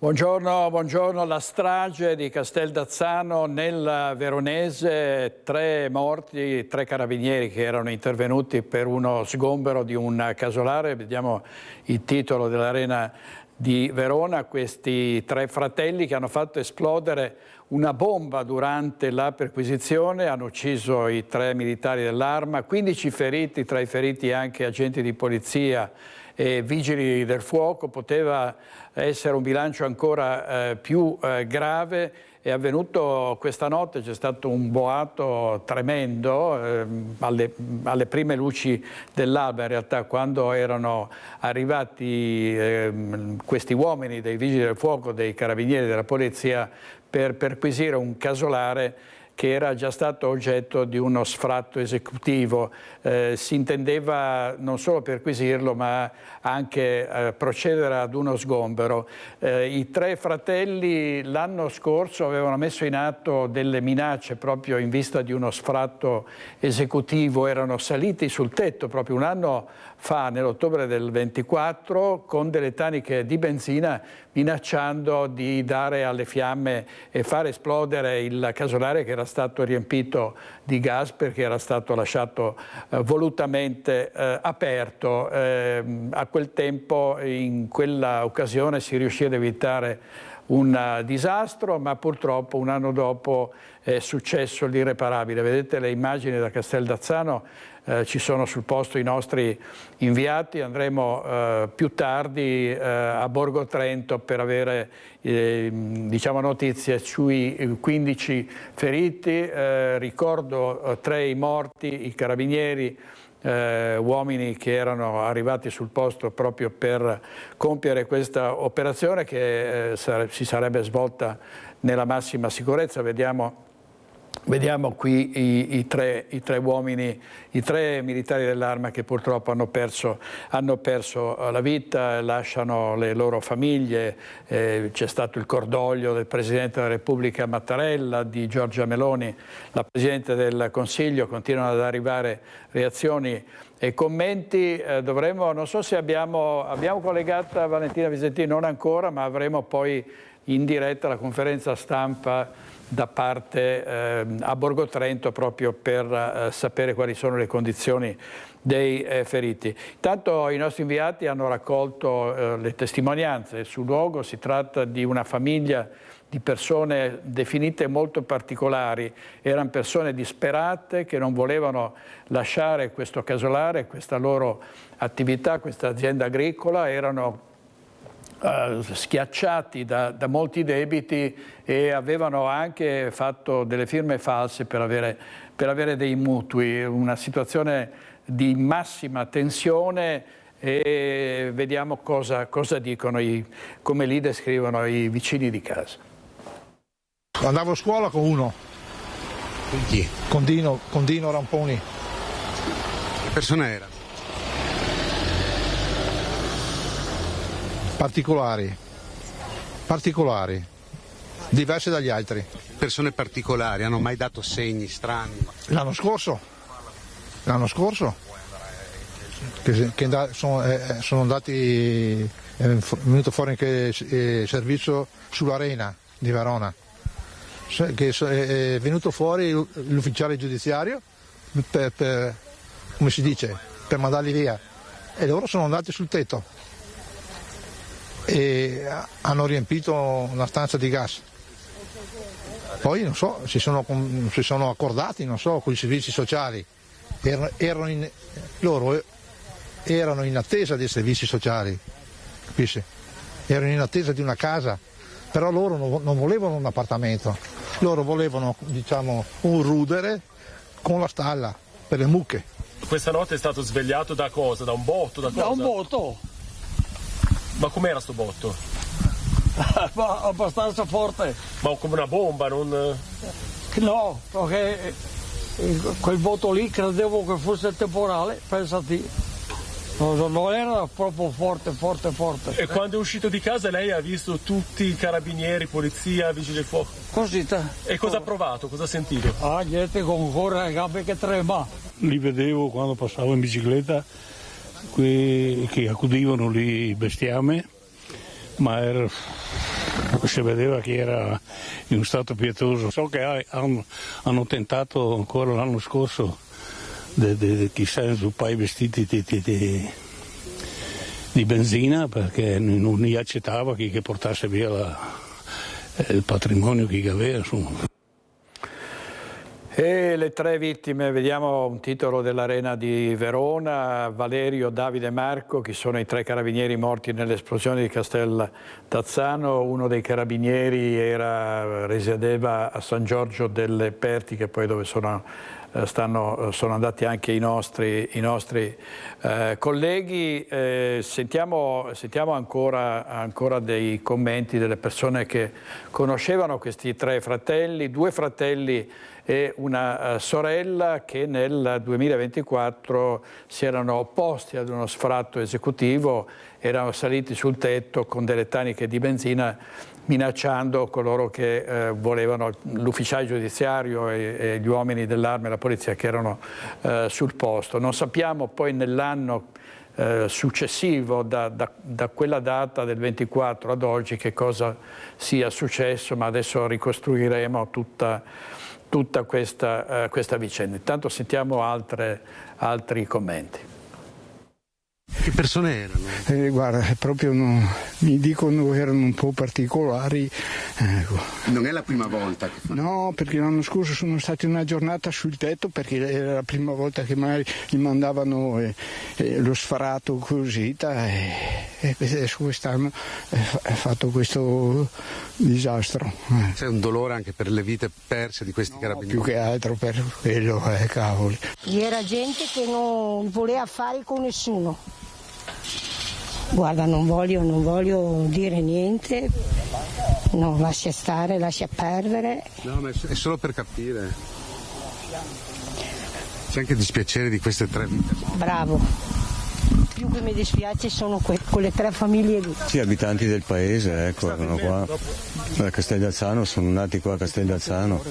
Buongiorno, buongiorno. La strage di Casteldazzano nel Veronese, 3 morti, 3 carabinieri che erano intervenuti per uno sgombero di un casolare. Vediamo il titolo dell'Arena di Verona, questi 3 fratelli che hanno fatto esplodere una bomba durante la perquisizione, hanno ucciso i 3 militari dell'Arma, 15 feriti, tra i feriti anche agenti di polizia e vigili del fuoco. Poteva essere un bilancio ancora più grave. È avvenuto questa notte, c'è stato un boato tremendo alle prime luci dell'alba, in realtà, quando erano arrivati questi uomini dei vigili del fuoco, dei carabinieri, della polizia per perquisire un casolare che era già stato oggetto di uno sfratto esecutivo. Si intendeva non solo perquisirlo, ma anche procedere ad uno sgombero. I 3 fratelli l'anno scorso avevano messo in atto delle minacce proprio in vista di uno sfratto esecutivo, erano saliti sul tetto proprio un anno fa, nell'ottobre del 24, con delle taniche di benzina, minacciando di dare alle fiamme e far esplodere il casolare che era stato riempito di gas perché era stato lasciato volutamente aperto. A quel tempo, in quella occasione, si riuscì ad evitare un disastro, ma purtroppo un anno dopo è successo l'irreparabile. Vedete le immagini da Casteldazzano, ci sono sul posto i nostri inviati. Andremo più tardi a Borgo Trento per avere diciamo notizie sui 15 feriti. Ricordo 3 i morti, i carabinieri, uomini che erano arrivati sul posto proprio per compiere questa operazione che si sarebbe svolta nella massima sicurezza. Vediamo qui i tre uomini, i 3 militari dell'Arma che purtroppo hanno perso la vita, lasciano le loro famiglie. C'è stato il cordoglio del Presidente della Repubblica Mattarella, di Giorgia Meloni, la Presidente del Consiglio. Continuano ad arrivare reazioni e commenti. Non so se abbiamo collegata Valentina Visentini, non ancora, ma avremo poi in diretta la conferenza stampa da parte a Borgo Trento proprio per sapere quali sono le condizioni dei feriti. Intanto i nostri inviati hanno raccolto le testimonianze sul luogo. Si tratta di una famiglia di persone definite molto particolari, erano persone disperate che non volevano lasciare questo casolare, questa loro attività, questa azienda agricola, erano schiacciati da molti debiti e avevano anche fatto delle firme false per avere dei mutui, una situazione di massima tensione. E vediamo cosa dicono, come li descrivono i vicini di casa. Andavo a scuola con uno. Con chi? Con Dino Ramponi. Che persona era? Particolari, diversi dagli altri. Persone particolari, hanno mai dato segni strani? L'anno scorso, che sono andati, è venuto fuori anche servizio sull'Arena di Verona, che è venuto fuori l'ufficiale giudiziario come si dice, per mandarli via, e loro sono andati sul tetto e hanno riempito una stanza di gas. Poi non so, si sono accordati, non so, con i servizi sociali. Loro erano in attesa dei servizi sociali, capisci? Erano in attesa di una casa, però loro non volevano un appartamento, loro volevano, diciamo, un rudere con la stalla per le mucche. Questa notte è stato svegliato da cosa? Da un botto? Da cosa? Da un botto. Ma com'era sto botto? Abbastanza forte. Ma come una bomba, non... No, perché quel botto lì credevo che fosse temporale, pensati. Non era proprio forte. E quando è uscito di casa lei ha visto tutti i carabinieri, polizia, vigili del fuoco? Così. E cosa ha provato? Cosa ha sentito? Niente, con ancora le gambe che trema. Li vedevo quando passavo in bicicletta, che accudivano lì il bestiame, ma si vedeva che era in un stato pietoso. So che hanno tentato ancora l'anno scorso chissà inzuppare i vestiti di benzina, perché non gli accettava che portasse via il patrimonio che aveva. Insomma. E le 3 vittime, vediamo un titolo dell'Arena di Verona: Valerio, Davide e Marco, che sono i 3 carabinieri morti nell'esplosione di Castel d'Azzano. Uno dei carabinieri risiedeva a San Giorgio delle Pertiche, poi dove sono andati anche i nostri colleghi. Sentiamo ancora dei commenti delle persone che conoscevano questi 3 fratelli, 2 fratelli e una sorella, che nel 2024 si erano opposti ad uno sfratto esecutivo, erano saliti sul tetto con delle taniche di benzina minacciando coloro che volevano, l'ufficiale giudiziario e gli uomini dell'arma e la polizia che erano sul posto. Non sappiamo poi nell'anno successivo, da quella data del 24 ad oggi, che cosa sia successo, ma adesso ricostruiremo tutta questa vicenda. Intanto sentiamo altri commenti. Che persone erano? Guarda, proprio mi dicono che erano un po' particolari. Ecco. Non è la prima volta che fanno? No, perché l'anno scorso sono stati una giornata sul tetto, perché era la prima volta che mai gli mandavano lo sfarato così, e adesso quest'anno è fatto questo disastro. C'è un dolore anche per le vite perse di questi carabinieri? Più che altro per quello, cavoli. Era gente che non voleva affari con nessuno. Guarda, non voglio dire niente, no, lascia stare, lascia perdere. No, ma è solo per capire. C'è anche dispiacere di queste 3 vite. Bravo. Più che mi dispiace sono quelle 3 famiglie lì. Sì, abitanti del paese, ecco, erano qua a Castel d'Azzano, sono nati qua a Castel d'Azzano,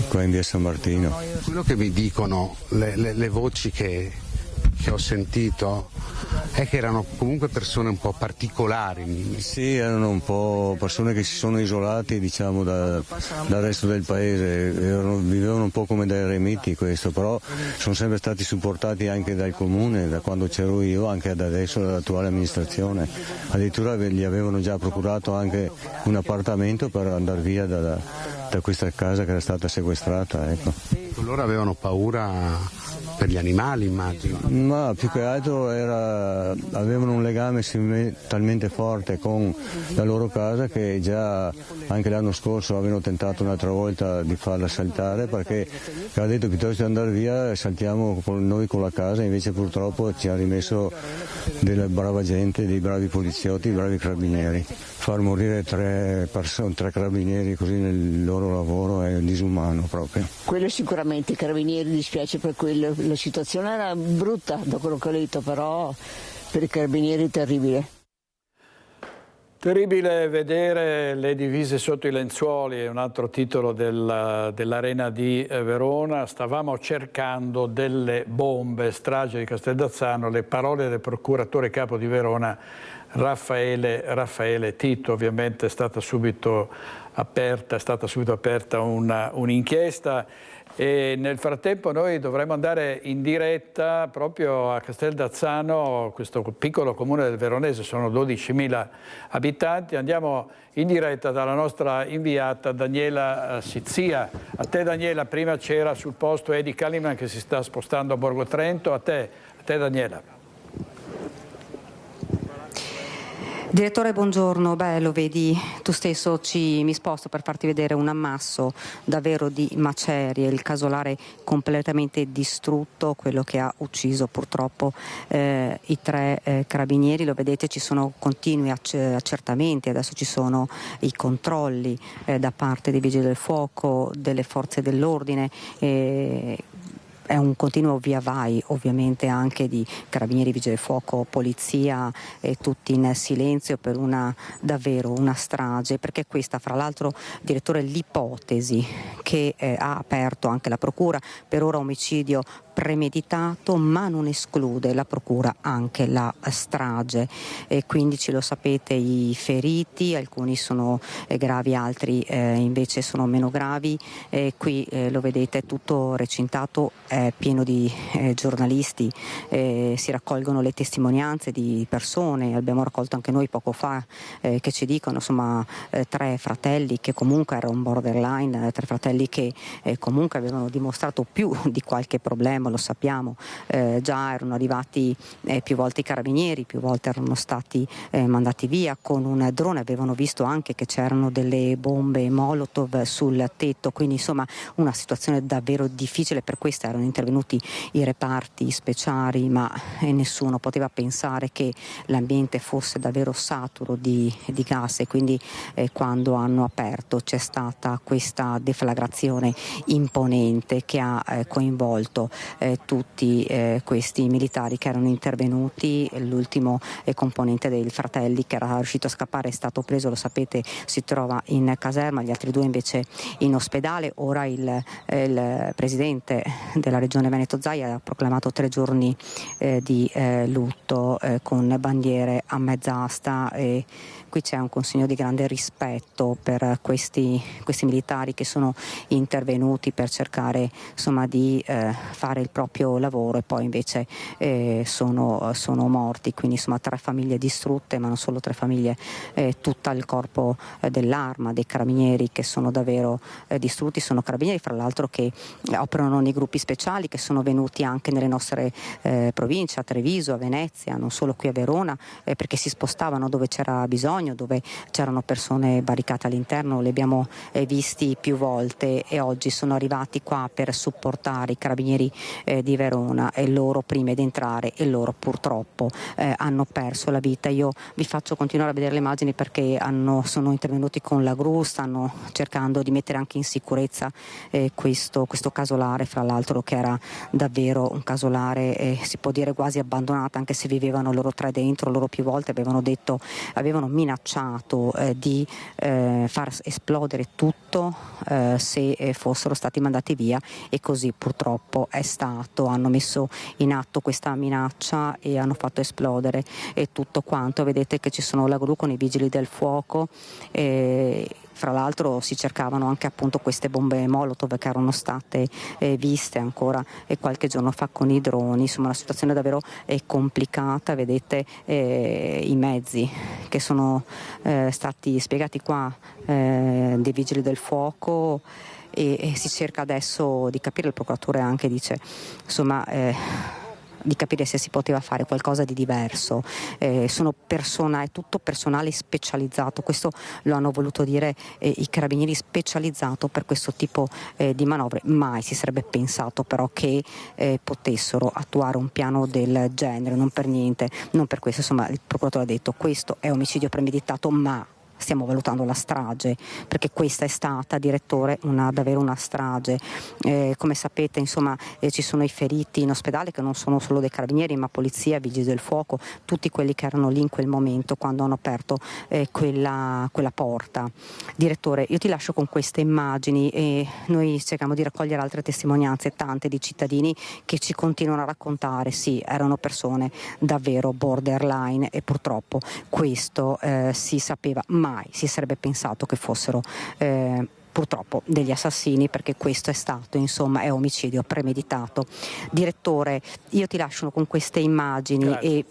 qua in via San Martino. Quello che mi dicono le voci che ho sentito è che erano comunque persone un po' particolari. Sì, erano un po' persone che si sono isolati, diciamo, dal resto del paese, vivevano un po' come dai eremiti questo, però sono sempre stati supportati anche dal comune, da quando c'ero io, anche ad adesso dall'attuale amministrazione. Addirittura gli avevano già procurato anche un appartamento per andare via da questa casa che era stata sequestrata, ecco. Loro avevano paura per gli animali, immagino. Ma più che altro avevano un legame talmente forte con la loro casa che già anche l'anno scorso avevano tentato un'altra volta di farla saltare, perché ha detto piuttosto di andare via saltiamo noi con la casa, invece purtroppo ci ha rimesso della brava gente, dei bravi poliziotti, dei bravi carabinieri. Far morire 3 carabinieri così nel loro lavoro è disumano proprio. Quello sicuramente, i carabinieri, dispiace per quello. La situazione era brutta da quello che ho letto, però per i carabinieri è terribile. Terribile vedere le divise sotto i lenzuoli, è un altro titolo dell'Arena di Verona. Stavamo cercando delle bombe, strage di Castel d'Azzano, le parole del procuratore capo di Verona Raffaele Tito. Ovviamente è stata subito aperta un'inchiesta. E nel frattempo noi dovremo andare in diretta proprio a Castel d'Azzano, questo piccolo comune del Veronese, sono 12.000 abitanti. Andiamo in diretta dalla nostra inviata Daniela Sizia. A te Daniela, prima c'era sul posto Edi Kaliman che si sta spostando a Borgo Trento, a te Daniela. Direttore, buongiorno. Beh, lo vedi tu stesso, mi sposto per farti vedere un ammasso davvero di macerie, il casolare completamente distrutto, quello che ha ucciso purtroppo i 3 carabinieri. Lo vedete, ci sono continui accertamenti, adesso ci sono i controlli da parte dei vigili del fuoco, delle forze dell'ordine. è un continuo via vai ovviamente anche di carabinieri, vigili del fuoco, polizia, tutti in silenzio per davvero una strage, perché questa fra l'altro, direttore, l'ipotesi che ha aperto anche la procura, per ora omicidio premeditato, ma non esclude la procura anche la strage, e 15 lo sapete i feriti, alcuni sono gravi, altri invece sono meno gravi. Qui lo vedete, tutto recintato, pieno di giornalisti, si raccolgono le testimonianze di persone, abbiamo raccolto anche noi poco fa, che ci dicono insomma 3 fratelli che comunque erano borderline, 3 fratelli che comunque avevano dimostrato più di qualche problema, lo sappiamo, già erano arrivati più volte i carabinieri, più volte erano stati mandati via con un drone, avevano visto anche che c'erano delle bombe Molotov sul tetto, quindi insomma una situazione davvero difficile. Per questo erano intervenuti i reparti speciali, ma nessuno poteva pensare che l'ambiente fosse davvero saturo di gas, e quindi quando hanno aperto c'è stata questa deflagrazione imponente che ha coinvolto tutti questi militari che erano intervenuti. L'ultimo componente dei fratelli che era riuscito a scappare è stato preso, lo sapete, si trova in caserma, gli altri 2 invece in ospedale. Ora il presidente della regione Veneto Zaia ha proclamato 3 giorni di lutto con bandiere a mezza asta, e qui c'è un consiglio di grande rispetto per questi militari che sono intervenuti per cercare insomma di fare il proprio lavoro, e poi invece sono morti, quindi insomma 3 famiglie distrutte, ma non solo 3 famiglie, tutto il corpo dell'Arma, dei carabinieri che sono davvero distrutti. Sono carabinieri fra l'altro che operano nei gruppi speciali, che sono venuti anche nelle nostre province, a Treviso, a Venezia, non solo qui a Verona, perché si spostavano dove c'era bisogno, dove c'erano persone barricate all'interno, li abbiamo visti più volte, e oggi sono arrivati qua per supportare i carabinieri di Verona, e loro prima di entrare, e loro purtroppo hanno perso la vita. Io vi faccio continuare a vedere le immagini perché sono intervenuti con la gru, stanno cercando di mettere anche in sicurezza questo casolare, fra l'altro, che era davvero un casolare, si può dire quasi abbandonato, anche se vivevano loro 3 dentro. Loro più volte avevano minacciato di far esplodere tutto se fossero stati mandati via, e così purtroppo è stato. Hanno messo in atto questa minaccia e hanno fatto esplodere tutto quanto. Vedete che ci sono la gru con i vigili del fuoco, fra l'altro si cercavano anche appunto queste bombe Molotov che erano state viste ancora qualche giorno fa con i droni. Insomma, una situazione davvero complicata. Vedete i mezzi che sono stati spiegati qua dei vigili del fuoco, e si cerca adesso di capire, il procuratore anche dice insomma di capire se si poteva fare qualcosa di diverso. È tutto personale specializzato, questo lo hanno voluto dire i carabinieri, specializzato per questo tipo di manovre. Mai si sarebbe pensato però che potessero attuare un piano del genere, non per niente, non per questo. Insomma, il procuratore ha detto questo è omicidio premeditato, ma stiamo valutando la strage, perché questa è stata, direttore, davvero una strage. Come sapete, insomma, ci sono i feriti in ospedale, che non sono solo dei carabinieri, ma polizia, vigili del fuoco, tutti quelli che erano lì in quel momento quando hanno aperto quella porta. Direttore, io ti lascio con queste immagini, e noi cerchiamo di raccogliere altre testimonianze, tante di cittadini che ci continuano a raccontare. Sì, erano persone davvero borderline, e purtroppo questo si sapeva. Mai si sarebbe pensato che fossero purtroppo degli assassini, perché questo è stato, insomma, è omicidio premeditato. Direttore, io ti lascio con queste immagini. Grazie. E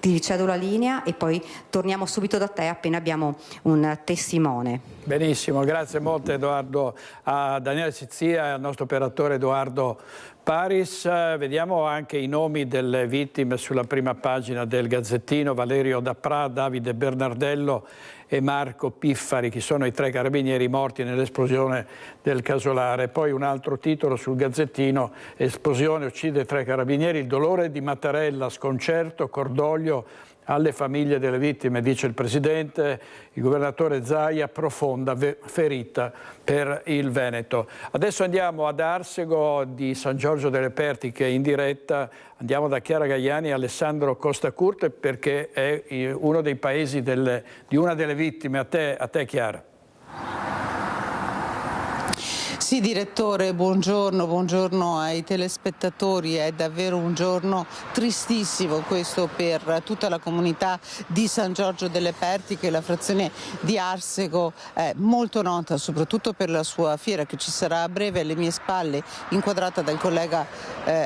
ti cedo la linea e poi torniamo subito da te appena abbiamo un testimone. Benissimo, grazie molto Edoardo, a Daniele Sizzia e al nostro operatore Edoardo Paris. Vediamo anche i nomi delle vittime sulla prima pagina del Gazzettino: Valerio Dapprà, Davide Bernardello e Marco Piffari, che sono i 3 carabinieri morti nell'esplosione del casolare. Poi un altro titolo sul Gazzettino: esplosione uccide 3 carabinieri, il dolore di Mattarella, sconcerto, cordoglio alle famiglie delle vittime, dice il Presidente, il Governatore Zaia, profonda ferita per il Veneto. Adesso andiamo ad Arsego di San Giorgio delle Pertiche in diretta, andiamo da Chiara Gaiani e Alessandro Costacurte perché è uno dei paesi di una delle vittime. A te Chiara. Sì, direttore, buongiorno ai telespettatori. È davvero un giorno tristissimo questo per tutta la comunità di San Giorgio delle Pertiche. La frazione di Arsego è molto nota soprattutto per la sua fiera che ci sarà a breve alle mie spalle, inquadrata dal collega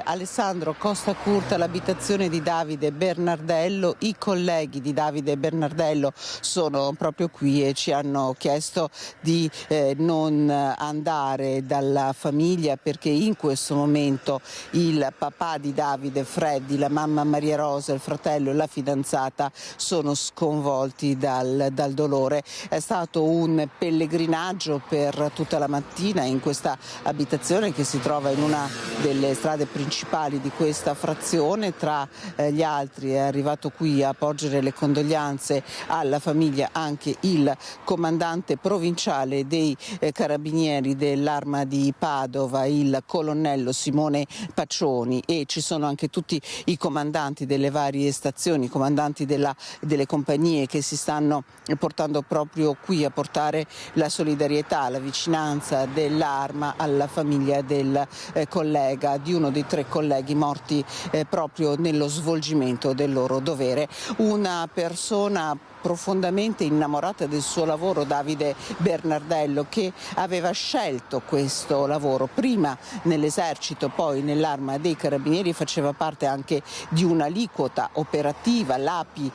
Alessandro Costacurta, l'abitazione di Davide Bernardello. I colleghi di Davide Bernardello sono proprio qui e ci hanno chiesto di non andare dalla famiglia perché in questo momento il papà di Davide, Freddy, la mamma Maria Rosa, il fratello e la fidanzata sono sconvolti dal dolore. È stato un pellegrinaggio per tutta la mattina in questa abitazione che si trova in una delle strade principali di questa frazione. Tra gli altri è arrivato qui a porgere le condoglianze alla famiglia anche il comandante provinciale dei carabinieri dell'Arma di Padova, il colonnello Simone Paccioni, e ci sono anche tutti i comandanti delle varie stazioni, i comandanti delle compagnie che si stanno portando proprio qui a portare la solidarietà, la vicinanza dell'Arma alla famiglia del collega, di uno dei 3 colleghi morti proprio nello svolgimento del loro dovere. Una persona profondamente innamorata del suo lavoro, Davide Bernardello, che aveva scelto questo lavoro prima nell'esercito, poi nell'Arma dei Carabinieri, faceva parte anche di un'aliquota operativa, l'API,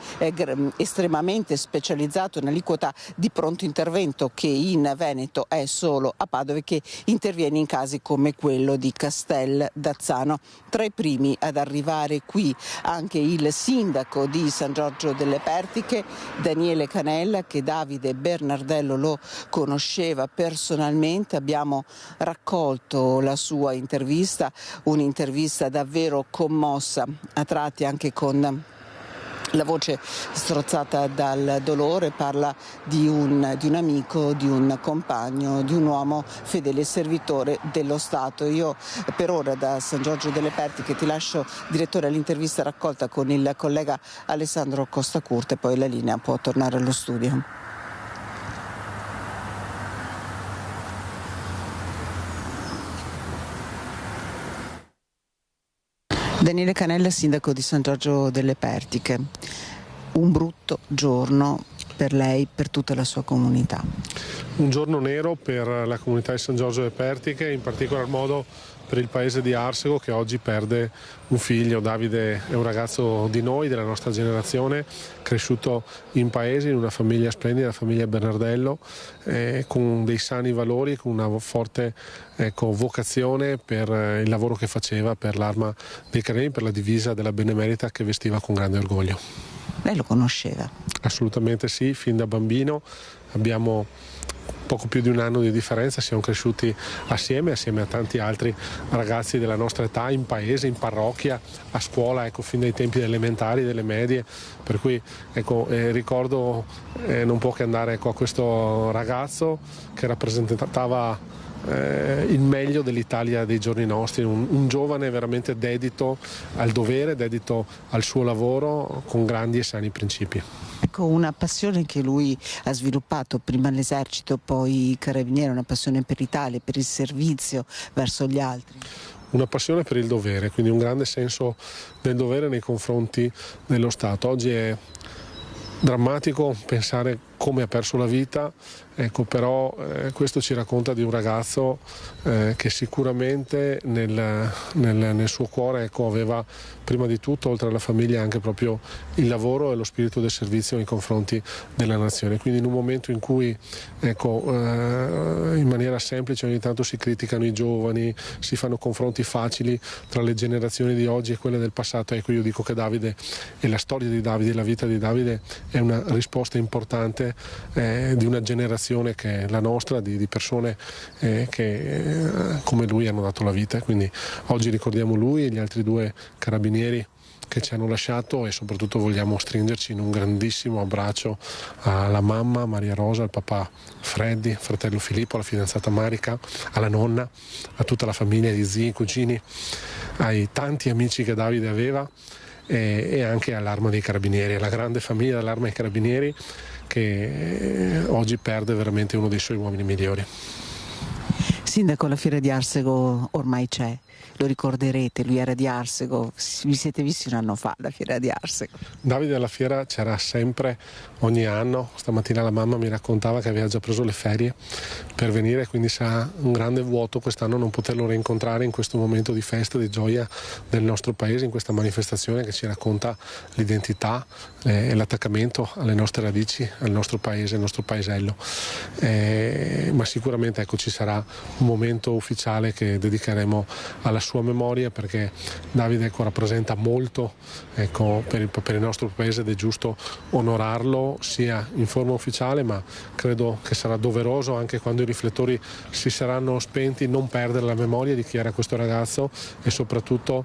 estremamente specializzato, un'aliquota di pronto intervento che in Veneto è solo a Padova e che interviene in casi come quello di Casteld'Azzano. Tra i primi ad arrivare qui anche il sindaco di San Giorgio delle Pertiche, Daniele Canella, che Davide Bernardello lo conosceva personalmente. Abbiamo raccolto la sua intervista, un'intervista davvero commossa, a tratti anche con la voce strozzata dal dolore. Parla di un amico, di un compagno, di un uomo fedele servitore dello Stato. Io per ora da San Giorgio delle Pertiche ti lascio, direttore, all'intervista raccolta con il collega Alessandro Costacurta e poi la linea può tornare allo studio. Daniele Canella, sindaco di San Giorgio delle Pertiche. Un brutto giorno per lei, per tutta la sua comunità. Un giorno nero per la comunità di San Giorgio delle Pertiche, in particolar modo per il paese di Arsego che oggi perde un figlio. Davide è un ragazzo di noi, della nostra generazione, cresciuto in paese, in una famiglia splendida, la famiglia Bernardello, con dei sani valori, con una forte vocazione per il lavoro che faceva per l'Arma dei Carabinieri, per la divisa della Benemerita che vestiva con grande orgoglio. Lei lo conosceva? Assolutamente sì, fin da bambino. Abbiamo poco più di un anno di differenza, siamo cresciuti assieme a tanti altri ragazzi della nostra età, in paese, in parrocchia, a scuola, fin dai tempi elementari, delle medie, per cui ricordo non può che andare a questo ragazzo che rappresentava il meglio dell'Italia dei giorni nostri, un giovane veramente dedito al dovere, dedito al suo lavoro, con grandi e sani principi. Ecco, una passione che lui ha sviluppato prima all'esercito, poi i carabinieri, una passione per l'Italia, per il servizio verso gli altri. Una passione per il dovere, quindi un grande senso del dovere nei confronti dello Stato. Oggi è drammatico pensare come ha perso la vita, però questo ci racconta di un ragazzo che sicuramente nel suo cuore aveva prima di tutto, oltre alla famiglia, anche proprio il lavoro e lo spirito del servizio nei confronti della nazione. Quindi in un momento in cui in maniera semplice ogni tanto si criticano i giovani, si fanno confronti facili tra le generazioni di oggi e quelle del passato, io dico che Davide e la storia di Davide, la vita di Davide è una risposta importante di una generazione che è la nostra, di persone che come lui hanno dato la vita. Quindi oggi ricordiamo lui e gli altri 2 carabinieri che ci hanno lasciato, e soprattutto vogliamo stringerci in un grandissimo abbraccio alla mamma Maria Rosa, al papà Freddy, fratello Filippo, alla fidanzata Marica, alla nonna, a tutta la famiglia di zii, cugini, ai tanti amici che Davide aveva e anche all'Arma dei Carabinieri, alla grande famiglia dell'Arma dei Carabinieri che oggi perde veramente uno dei suoi uomini migliori. Sindaco, la fiera di Arsego ormai c'è, lo ricorderete, lui era di Arsego, vi siete visti un anno fa alla fiera di Arsego? Davide alla fiera c'era sempre, ogni anno. Stamattina la mamma mi raccontava che aveva già preso le ferie per venire, quindi sarà un grande vuoto quest'anno non poterlo rincontrare in questo momento di festa, di gioia del nostro paese, in questa manifestazione che ci racconta l'identità e l'attaccamento alle nostre radici, al nostro paese, al nostro paesello. Ma sicuramente, ecco, ci sarà un momento ufficiale che dedicheremo alla sua memoria, perché Davide, ecco, rappresenta molto, ecco, per il nostro paese, ed è giusto onorarlo sia in forma ufficiale, ma credo che sarà doveroso, anche quando i riflettori si saranno spenti, non perdere la memoria di chi era questo ragazzo e soprattutto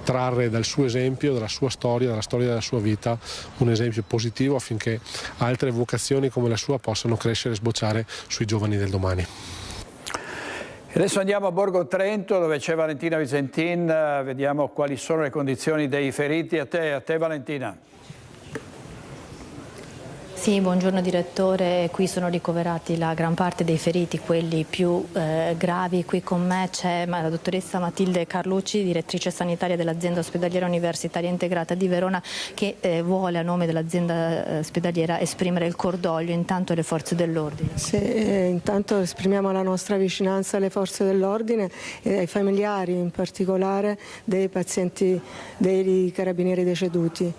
trarre dal suo esempio, dalla sua storia, dalla storia della sua vita, un esempio positivo affinché altre vocazioni come la sua possano crescere e sbocciare sui giovani del domani. Adesso andiamo a Borgo Trento, dove c'è Valentina Visentin, vediamo quali sono le condizioni dei feriti. A te Valentina. Sì, buongiorno direttore, qui sono ricoverati la gran parte dei feriti, quelli più gravi. Qui con me c'è la dottoressa Matilde Carlucci, direttrice sanitaria dell'azienda ospedaliera universitaria integrata di Verona, che vuole a nome dell'azienda ospedaliera esprimere il cordoglio intanto alle forze dell'ordine. Sì, intanto esprimiamo la nostra vicinanza alle forze dell'ordine e ai familiari, in particolare dei pazienti, dei carabinieri deceduti.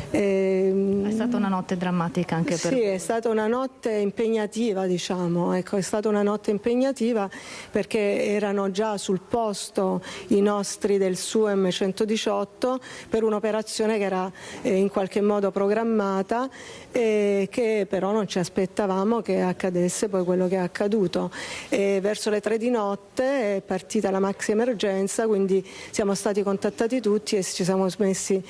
È stata una notte drammatica anche per Sì, è stata una notte impegnativa, diciamo, ecco, è stata una notte impegnativa perché erano già sul posto i nostri del SUEM 118 per un'operazione che era in qualche modo programmata e che però non ci aspettavamo che accadesse poi quello che è accaduto. Verso le 3 di notte è partita la maxi emergenza, quindi siamo stati contattati tutti e ci siamo messi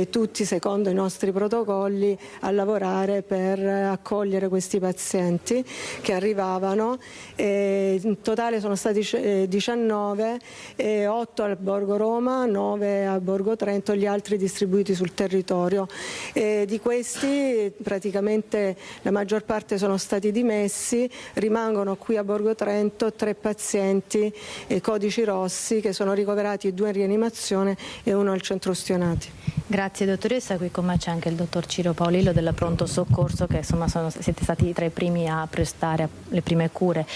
tutti secondo i nostri protocolli a lavorare per accogliere questi pazienti che arrivavano. In totale sono stati 19, 8 al Borgo Roma, 9 a Borgo Trento, gli altri distribuiti sul territorio. Di questi praticamente la maggior parte sono stati dimessi, rimangono qui a Borgo Trento 3 pazienti codici rossi che sono ricoverati, 2 in rianimazione e 1 al centro Ustionati. Grazie dottoressa, qui con me c'è anche il dottor Ciro Paolillo della Pronto Soccorso, che insomma siete stati tra i primi a prestare le prime cure.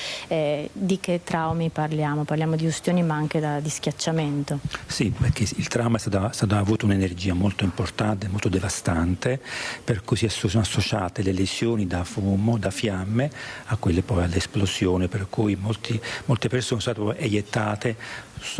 Di che traumi parliamo? Parliamo di ustioni ma anche di schiacciamento. Sì, perché il trauma è stato avuto un'energia molto importante, molto devastante, per cui si sono associate le lesioni da fumo, da fiamme, a quelle poi all'esplosione, per cui molte persone sono state eiettate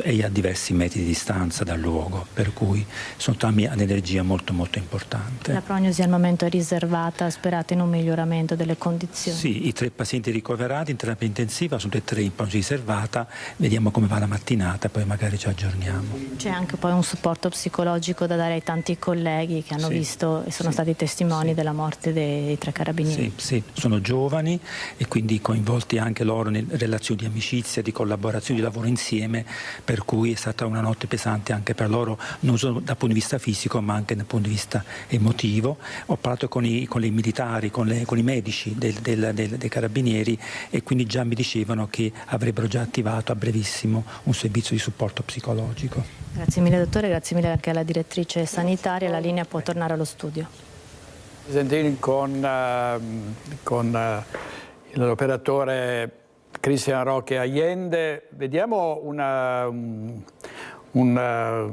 e a diversi metri di distanza dal luogo, per cui sono traumi ad energia molto molto importante. La prognosi al momento è riservata, sperate in un miglioramento delle condizioni? Sì, i 3 pazienti ricoverati in terapia intensiva sono 3 in prognosi riservata, vediamo come va la mattinata, poi magari ci aggiorniamo. C'è anche poi un supporto psicologico da dare ai tanti colleghi che hanno visto e sono stati testimoni della morte dei 3 carabinieri? Sì, sono giovani e quindi coinvolti anche loro in relazioni di amicizia, di collaborazione, di lavoro insieme, per cui è stata una notte pesante anche per loro, non solo dal punto di vista fisico ma anche dal punto di vista emotivo. Ho parlato con i militari, con i medici dei carabinieri, e quindi già mi dicevano che avrebbero già attivato a brevissimo un servizio di supporto psicologico. Grazie mille dottore, grazie mille anche alla direttrice sanitaria. La linea può tornare allo studio. Con l'operatore Cristian Roque Allende, vediamo un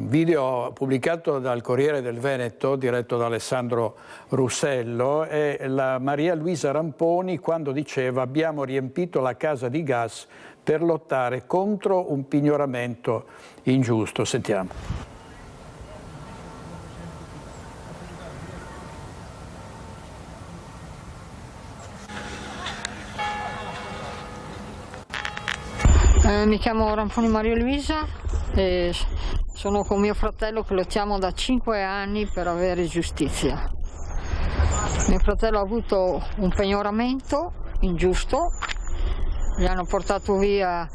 video pubblicato dal Corriere del Veneto, diretto da Alessandro Russello, e la Maria Luisa Ramponi quando diceva: abbiamo riempito la casa di gas per lottare contro un pignoramento ingiusto. Sentiamo. Mi chiamo Ramponi Maria Luisa e sono con mio fratello che lottiamo da 5 anni per avere giustizia. Mio fratello ha avuto un pignoramento ingiusto, gli hanno portato via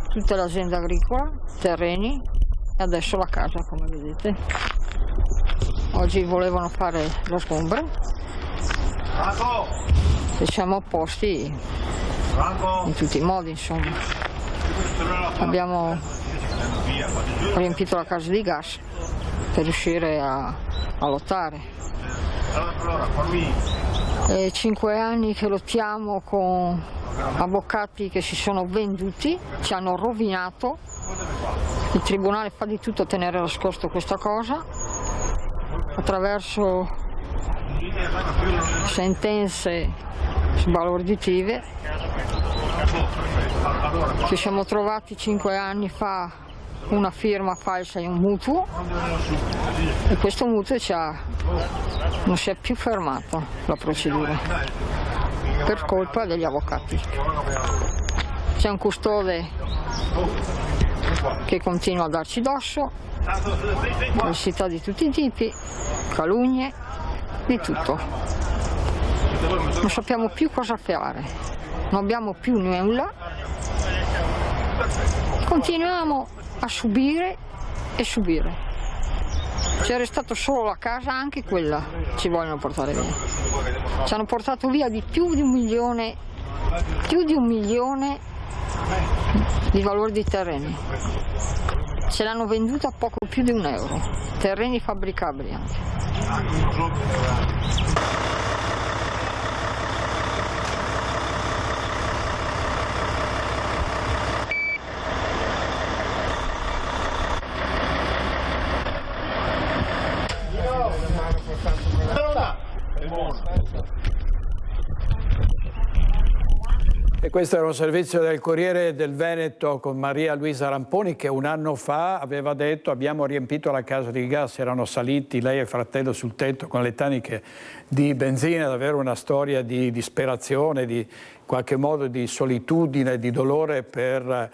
tutta l'azienda agricola, terreni e adesso la casa, come vedete. Oggi volevano fare lo sgombero e siamo opposti in tutti i modi, insomma. Abbiamo riempito la casa di gas per riuscire a lottare. È 5 anni che lottiamo con avvocati che si sono venduti, ci hanno rovinato. Il tribunale fa di tutto a tenere nascosto questa cosa attraverso sentenze sbalorditive. Ci siamo trovati 5 anni fa una firma falsa in un mutuo e questo mutuo non si è più fermato la procedura per colpa degli avvocati. C'è un custode che continua a darci dosso, falsità di tutti i tipi, calunnie, di tutto. Non sappiamo più cosa fare, non abbiamo più nulla. Continuiamo a subire e subire. C'è restato solo la casa, anche quella ci vogliono portare via. Ci hanno portato via di più di 1 milione di valore di terreni. Ce l'hanno venduta a poco più di €1. Terreni fabbricabili anche. E questo era un servizio del Corriere del Veneto con Maria Luisa Ramponi che 1 anno fa aveva detto: abbiamo riempito la casa di gas, erano saliti lei e il fratello sul tetto con le taniche di benzina, davvero una storia di disperazione, di in qualche modo di solitudine, di dolore per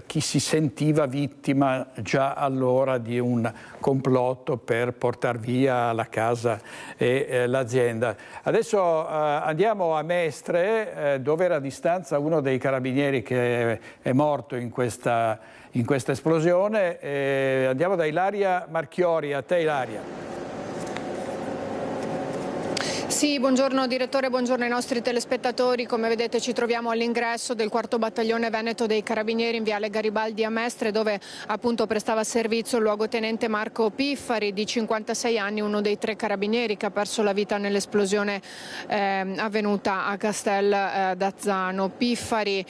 chi si sentiva vittima già allora di un complotto per portare via la casa e l'azienda. Adesso andiamo a Mestre, dove era a distanza uno dei carabinieri che è morto in questa esplosione. Andiamo da Ilaria Marchiori. A te, Ilaria. Sì, buongiorno direttore, buongiorno ai nostri telespettatori. Come vedete ci troviamo all'ingresso del 4° battaglione Veneto dei Carabinieri in viale Garibaldi a Mestre, dove appunto prestava servizio il luogotenente Marco Piffari, di 56 anni, uno dei 3 carabinieri che ha perso la vita nell'esplosione avvenuta a Castel d'Azzano. Piffari,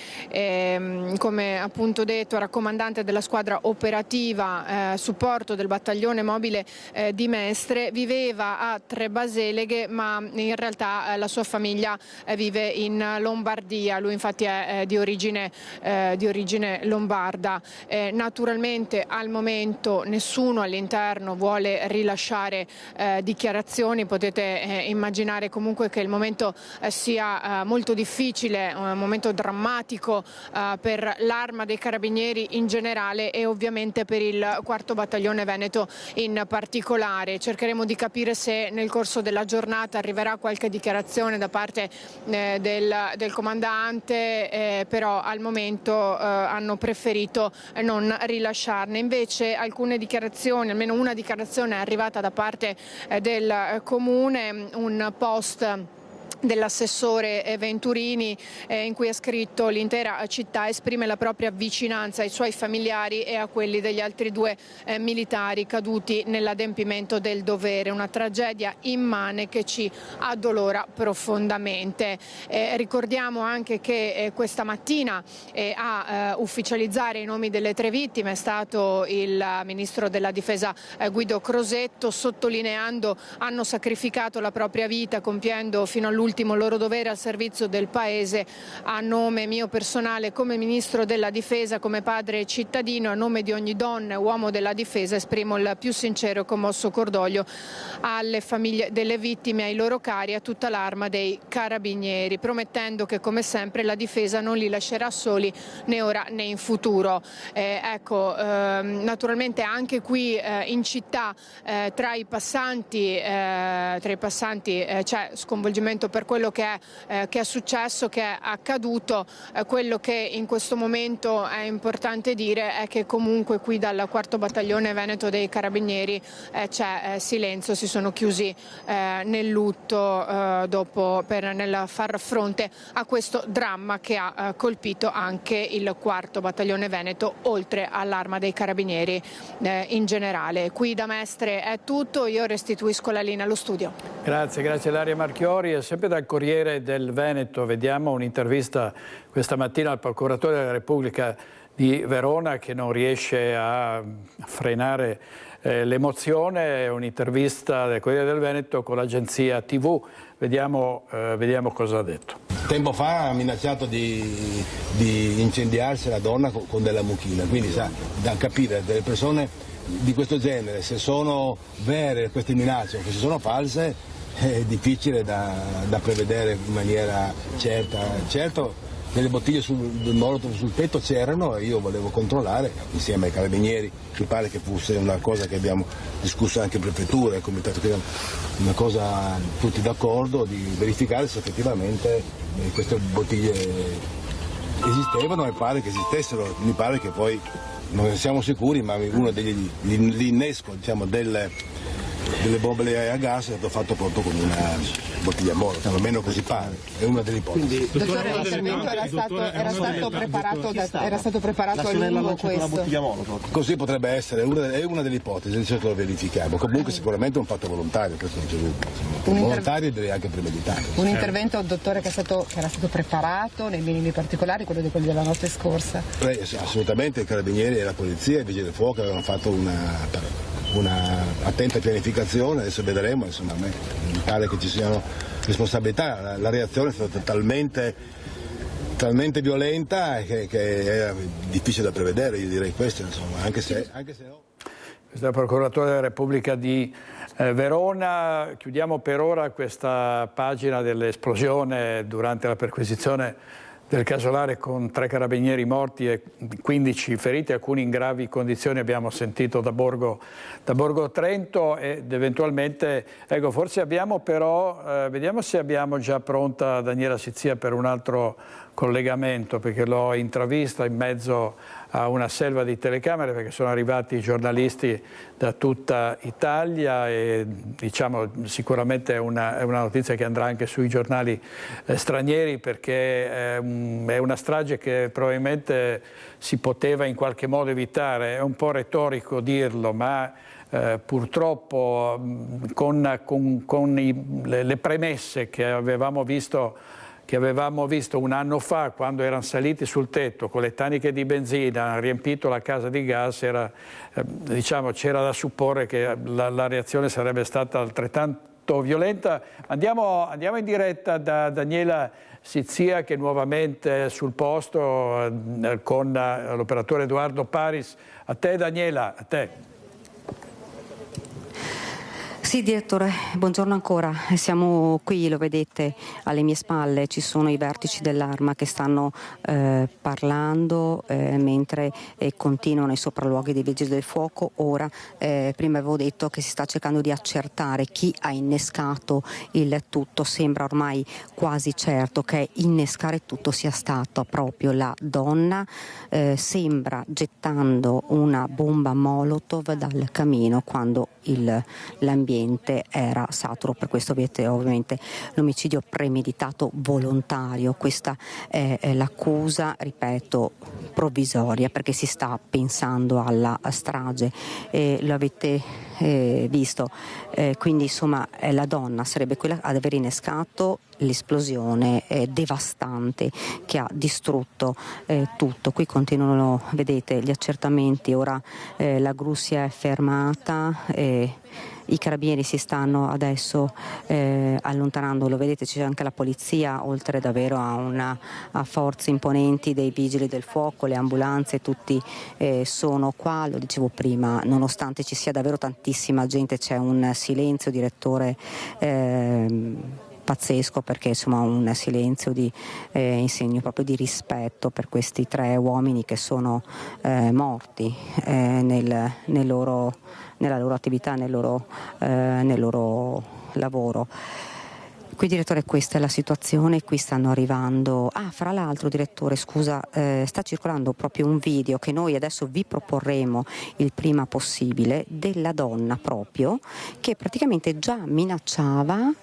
come appunto detto, era comandante della squadra operativa supporto del battaglione mobile di Mestre, viveva a Trebaseleghe, ma in realtà la sua famiglia vive in Lombardia. Lui infatti è di origine lombarda. Naturalmente al momento nessuno all'interno vuole rilasciare dichiarazioni. Potete immaginare comunque che il momento sia molto difficile, un momento drammatico per l'Arma dei Carabinieri in generale e ovviamente per il 4° battaglione Veneto in particolare. Cercheremo di capire se nel corso della giornata arriverà qualche dichiarazione da parte del comandante, però al momento hanno preferito non rilasciarne. Invece alcune dichiarazioni, almeno una dichiarazione è arrivata da parte del comune, un post dell'assessore Venturini in cui ha scritto: l'intera città esprime la propria vicinanza ai suoi familiari e a quelli degli altri 2 militari caduti nell'adempimento del dovere, una tragedia immane che ci addolora profondamente. Ricordiamo anche che questa mattina a ufficializzare i nomi delle 3 vittime è stato il ministro della difesa Guido Crosetto, sottolineando: hanno sacrificato la propria vita compiendo fino all'ultimo l'ultimo loro dovere al servizio del Paese. A nome mio personale come Ministro della Difesa, come padre cittadino, a nome di ogni donna e uomo della Difesa, esprimo il più sincero e commosso cordoglio alle famiglie delle vittime, ai loro cari, a tutta l'Arma dei Carabinieri, promettendo che come sempre la Difesa non li lascerà soli né ora né in futuro. Naturalmente anche qui in città tra i passanti c'è sconvolgimento per quello che è successo, che è accaduto. Quello che in questo momento è importante dire è che comunque qui dal 4° Battaglione Veneto dei Carabinieri c'è silenzio, si sono chiusi nel lutto nel far fronte a questo dramma che ha colpito anche il 4° Battaglione Veneto, oltre all'Arma dei Carabinieri in generale. Qui da Mestre è tutto, io restituisco la linea allo studio. Grazie Ilaria Marchiori. E sempre dal Corriere del Veneto vediamo un'intervista questa mattina al procuratore della Repubblica di Verona che non riesce a frenare l'emozione. Un'intervista del Corriere del Veneto con l'agenzia TV. Vediamo cosa ha detto. Tempo fa ha minacciato di incendiarsi la donna con della mucchina, quindi da capire delle persone di questo genere, se sono vere queste minacce o se sono false, è difficile da prevedere in maniera certa. Certo, delle bottiglie del Molotov sul tetto c'erano e io volevo controllare insieme ai carabinieri. Mi pare che fosse una cosa che abbiamo discusso anche in prefettura, il comitato, che una cosa tutti d'accordo di verificare se effettivamente queste bottiglie esistevano e pare che esistessero. Mi pare che poi non ne siamo sicuri, ma uno l'innesco delle bombole a gas è stato fatto proprio con una bottiglia Molotov, almeno così pare, è una delle ipotesi. Dottore, l'intervento era stato preparato a lungo questo? Così potrebbe essere, è una delle ipotesi, adesso lo verifichiamo. Comunque sicuramente è un fatto volontario, questo non c'è dubbio. Volontario e direi anche premeditato. Un intervento, dottore, che era stato preparato nei minimi particolari, quello della notte scorsa? Assolutamente, i carabinieri e la polizia e i vigili del fuoco avevano fatto una attenta pianificazione, adesso vedremo, insomma, a me pare che ci siano responsabilità. La reazione è stata talmente violenta che era difficile da prevedere, io direi questo, insomma, anche se no. Questo è il procuratore della Repubblica di Verona. Chiudiamo per ora questa pagina dell'esplosione durante la perquisizione del casolare con 3 carabinieri morti e 15 feriti, alcuni in gravi condizioni, abbiamo sentito da Borgo Trento, ed eventualmente, ecco, forse abbiamo però, vediamo se abbiamo già pronta Daniela Sizia per un altro collegamento, perché l'ho intravista in mezzo a una selva di telecamere, perché sono arrivati giornalisti da tutta Italia e diciamo sicuramente è una notizia che andrà anche sui giornali stranieri, perché è una strage che probabilmente si poteva in qualche modo evitare. È un po' retorico dirlo, ma purtroppo con le premesse che avevamo visto un anno fa, quando erano saliti sul tetto con le taniche di benzina, hanno riempito la casa di gas, diciamo, c'era da supporre che la reazione sarebbe stata altrettanto violenta. Andiamo in diretta da Daniela Sizia, che è nuovamente sul posto con l'operatore Edoardo Paris. A te Daniela, a te. Sì, direttore, buongiorno ancora. Siamo qui, lo vedete alle mie spalle, ci sono i vertici dell'Arma che stanno parlando mentre continuano i sopralluoghi dei vigili del fuoco. Ora, prima avevo detto che si sta cercando di accertare chi ha innescato il tutto. Sembra ormai quasi certo che innescare tutto sia stata proprio la donna, sembra gettando una bomba Molotov dal camino quando l'ambiente era saturo. Per questo avete ovviamente l'omicidio premeditato volontario. Questa è l'accusa, ripeto, provvisoria, perché si sta pensando alla strage, lo avete visto, quindi insomma la donna sarebbe quella ad aver innescato l'esplosione devastante che ha distrutto tutto. Qui continuano, vedete, gli accertamenti. Ora la gru si è fermata, I carabinieri si stanno adesso allontanando, lo vedete, c'è anche la polizia, oltre davvero a forze imponenti dei vigili del fuoco, le ambulanze, tutti sono qua, lo dicevo prima, nonostante ci sia davvero tantissima gente, c'è un silenzio, direttore, pazzesco, perché insomma un silenzio in segno proprio di rispetto per questi 3 uomini che sono morti nella loro attività, nel loro lavoro. Qui, direttore, questa è la situazione, qui stanno arrivando. Fra l'altro, direttore, scusa, sta circolando proprio un video che noi adesso vi proporremo il prima possibile, della donna proprio che praticamente già minacciava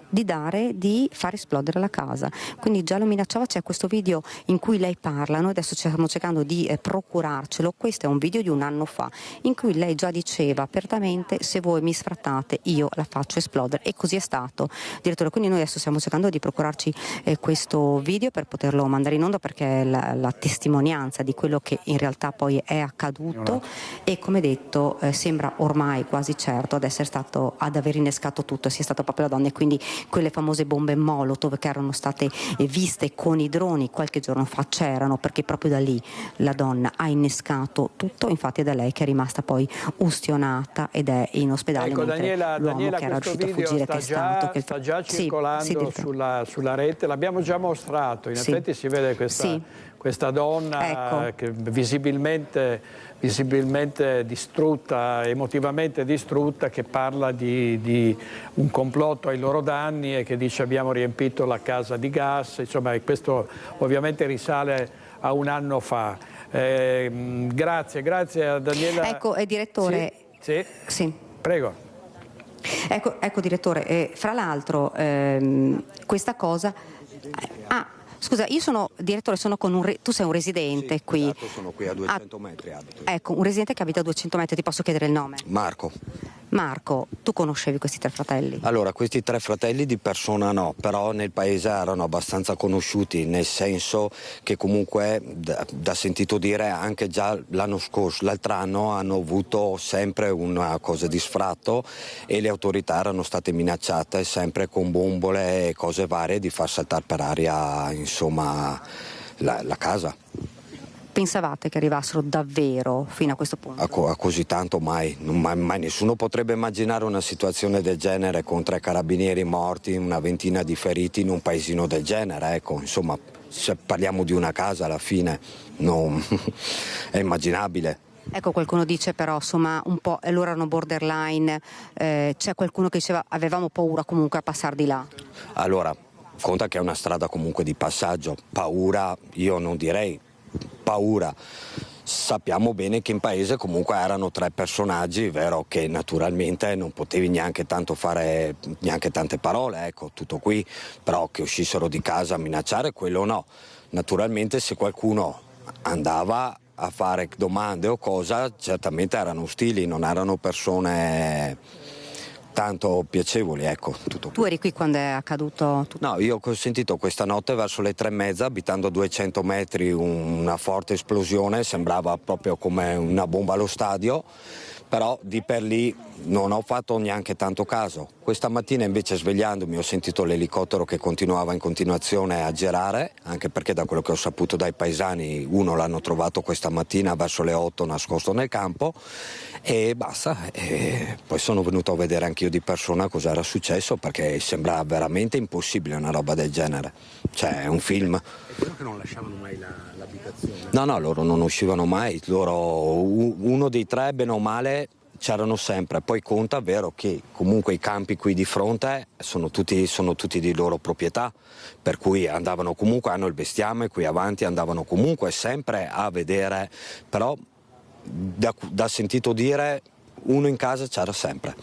di far esplodere la casa, quindi già lo minacciava. C'è questo video in cui lei parla, noi adesso stiamo cercando di procurarcelo, questo è un video di un anno fa in cui lei già diceva apertamente: se voi mi sfrattate io la faccio esplodere, e così è stato, direttore. Quindi noi adesso stiamo cercando di procurarci questo video per poterlo mandare in onda, perché è la testimonianza di quello che in realtà poi è accaduto e, come detto, sembra ormai quasi certo ad aver innescato tutto, sia stata proprio la donna, e quindi quelle famose bombe Molotov che erano state viste con i droni qualche giorno fa c'erano, perché proprio da lì la donna ha innescato tutto. Infatti è da lei che è rimasta poi ustionata ed è in ospedale, ecco, mentre Daniela, che era questo riuscito a video fuggire, sta già circolando sulla rete, l'abbiamo già mostrato, in effetti si vede questa donna, ecco, che visibilmente distrutta, emotivamente distrutta, che parla di un complotto ai loro danni e che dice: abbiamo riempito la casa di gas, insomma, e questo ovviamente risale a un anno fa. Grazie a Daniela. Ecco, direttore. Sì. Prego. Ecco, direttore, fra l'altro questa cosa... Scusa, io sono, direttore, sono con tu sei un residente qui. Esatto, sono qui a 200 metri abito. Ecco, un residente che abita a 200 metri, ti posso chiedere il nome? Marco, tu conoscevi questi 3 fratelli? Allora, questi 3 fratelli di persona no, però nel paese erano abbastanza conosciuti, nel senso che comunque, da sentito dire, anche già l'altro anno hanno avuto sempre una cosa di sfratto e le autorità erano state minacciate sempre con bombole e cose varie di far saltare per aria, insomma, la casa. Pensavate che arrivassero davvero fino a questo punto? A così tanto mai nessuno potrebbe immaginare una situazione del genere, con 3 carabinieri morti, una ventina di feriti in un paesino del genere, ecco, insomma, se parliamo di una casa alla fine è immaginabile. Ecco, qualcuno dice però, insomma, un po' loro erano borderline, c'è qualcuno che diceva avevamo paura comunque a passare di là. Allora, conta che è una strada comunque di passaggio, paura io non direi. Paura. Sappiamo bene che in paese comunque erano 3 personaggi, vero, che naturalmente non potevi neanche tanto fare neanche tante parole, ecco, tutto qui, però che uscissero di casa a minacciare, quello no. Naturalmente se qualcuno andava a fare domande o cosa, certamente erano ostili, non erano persone tanto piacevoli, ecco, tutto. Tu eri qui quando è accaduto tutto? No, io ho sentito questa notte verso le 3:30, abitando a 200 metri, una forte esplosione, sembrava proprio come una bomba allo stadio, però di per lì non ho fatto neanche tanto caso. Questa mattina invece, svegliandomi, ho sentito l'elicottero che continuava in continuazione a girare, anche perché da quello che ho saputo dai paesani, uno l'hanno trovato questa mattina verso le 8 nascosto nel campo e basta. E poi sono venuto a vedere anch'io di persona cosa era successo, perché sembra veramente impossibile una roba del genere, cioè è un film. È vero che non lasciavano mai l'abitazione? No, loro non uscivano mai, uno dei 3 bene o male c'erano sempre. Poi conta, vero, che comunque i campi qui di fronte sono tutti di loro proprietà, per cui andavano comunque, hanno il bestiame qui avanti, andavano comunque sempre a vedere, però da sentito dire uno in casa c'era sempre.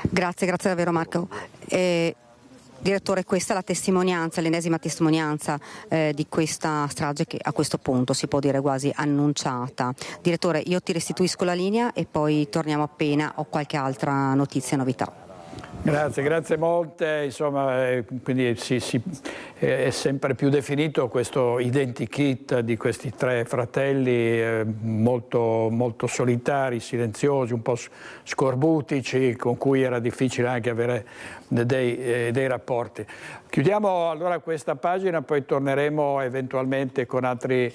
Grazie davvero, Marco. Direttore, questa è la testimonianza, l'ennesima testimonianza di questa strage che a questo punto si può dire quasi annunciata. Direttore, io ti restituisco la linea e poi torniamo appena ho qualche altra notizia e novità. Grazie molte, insomma, quindi è sempre più definito questo identikit di questi tre fratelli molto, molto solitari, silenziosi, un po' scorbutici, con cui era difficile anche avere dei rapporti. Chiudiamo allora questa pagina, poi torneremo eventualmente con altri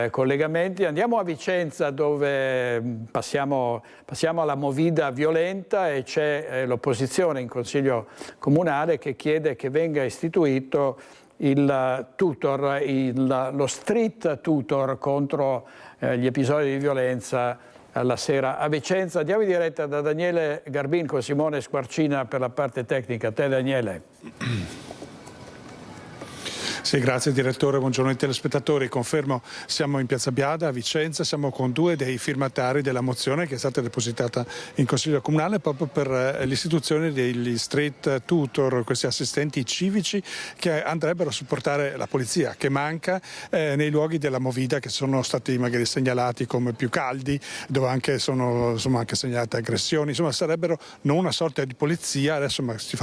collegamenti. Andiamo a Vicenza, dove passiamo alla movida violenta, e c'è l'opposizione in Consiglio Comunale che chiede che venga istituito il tutor, lo street tutor contro gli episodi di violenza alla sera a Vicenza. Andiamo in diretta da Daniele Garbin con Simone Squarcina per la parte tecnica. A te, Daniele. Sì, grazie direttore, buongiorno ai telespettatori. Confermo, siamo in Piazza Biada a Vicenza, siamo con due dei firmatari della mozione che è stata depositata in Consiglio Comunale proprio per l'istituzione degli street tutor, questi assistenti civici che andrebbero a supportare la polizia, che manca nei luoghi della movida che sono stati magari segnalati come più caldi, dove anche sono anche segnalate aggressioni. Insomma, sarebbero non una sorta di polizia. Adesso ci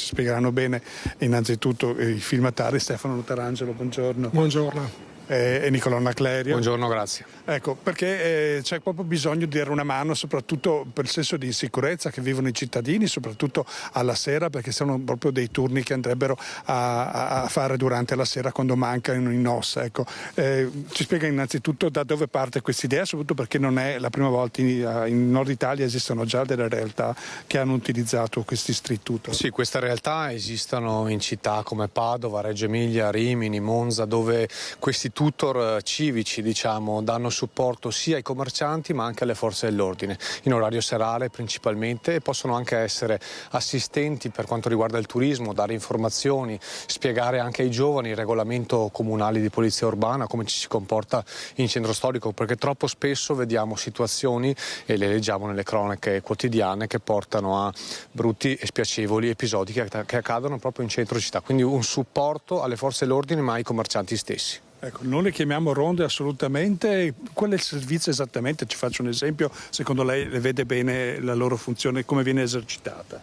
spiegheranno bene innanzitutto i firmatari. Stefano Tarangelo, buongiorno. Buongiorno. E Nicolò Naclerio. Buongiorno, grazie. Ecco, perché c'è proprio bisogno di dare una mano, soprattutto per il senso di insicurezza che vivono i cittadini, soprattutto alla sera, perché sono proprio dei turni che andrebbero a fare durante la sera quando mancano i NOS. Ecco, ci spiega innanzitutto da dove parte questa idea, soprattutto perché non è la prima volta in Nord Italia, esistono già delle realtà che hanno utilizzato questi street tutor. Sì, queste realtà esistono in città come Padova, Reggio Emilia, Rimini, Monza, dove questi tutor civici, diciamo, danno supporto sia ai commercianti ma anche alle forze dell'ordine, in orario serale principalmente, e possono anche essere assistenti per quanto riguarda il turismo, dare informazioni, spiegare anche ai giovani il regolamento comunale di polizia urbana, come ci si comporta in centro storico, perché troppo spesso vediamo situazioni, e le leggiamo nelle cronache quotidiane, che portano a brutti e spiacevoli episodi che accadono proprio in centro città. Quindi un supporto alle forze dell'ordine ma ai commercianti stessi. Ecco, non le chiamiamo ronde assolutamente. Qual è il servizio esattamente? Ci faccio un esempio, secondo lei le vede bene la loro funzione, come viene esercitata?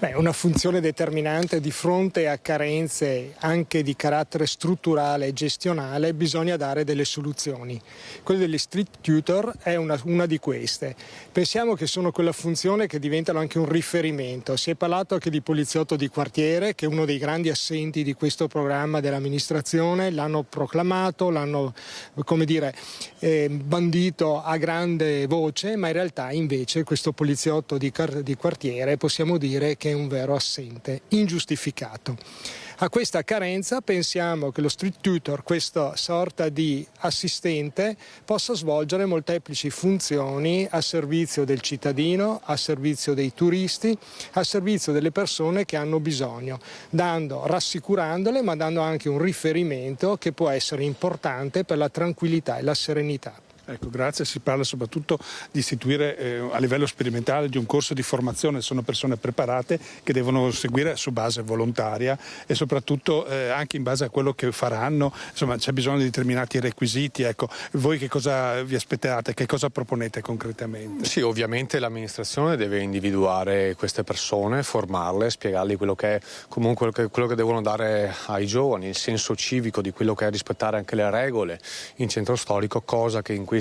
Beh, una funzione determinante di fronte a carenze anche di carattere strutturale e gestionale, bisogna dare delle soluzioni. Quella degli street tutor è una di queste. Pensiamo che sono quella funzione che diventano anche un riferimento. Si è parlato anche di poliziotto di quartiere, che è uno dei grandi assenti di questo programma dell'amministrazione, l'hanno proclamato, l'hanno, come dire, bandito a grande voce, ma in realtà invece questo poliziotto di quartiere possiamo dire che è un vero assente, ingiustificato. A questa carenza pensiamo che lo street tutor, questa sorta di assistente, possa svolgere molteplici funzioni a servizio del cittadino, a servizio dei turisti, a servizio delle persone che hanno bisogno, rassicurandole, ma dando anche un riferimento che può essere importante per la tranquillità e la serenità. Ecco, grazie. Si parla soprattutto di istituire a livello sperimentale di un corso di formazione. Sono persone preparate che devono seguire su base volontaria e soprattutto anche in base a quello che faranno. Insomma, c'è bisogno di determinati requisiti. Ecco, voi che cosa vi aspettate? Che cosa proponete concretamente? Sì, ovviamente l'amministrazione deve individuare queste persone, formarle, spiegargli quello che è comunque quello che devono dare ai giovani, il senso civico di quello che è rispettare anche le regole in centro storico, cosa che in questi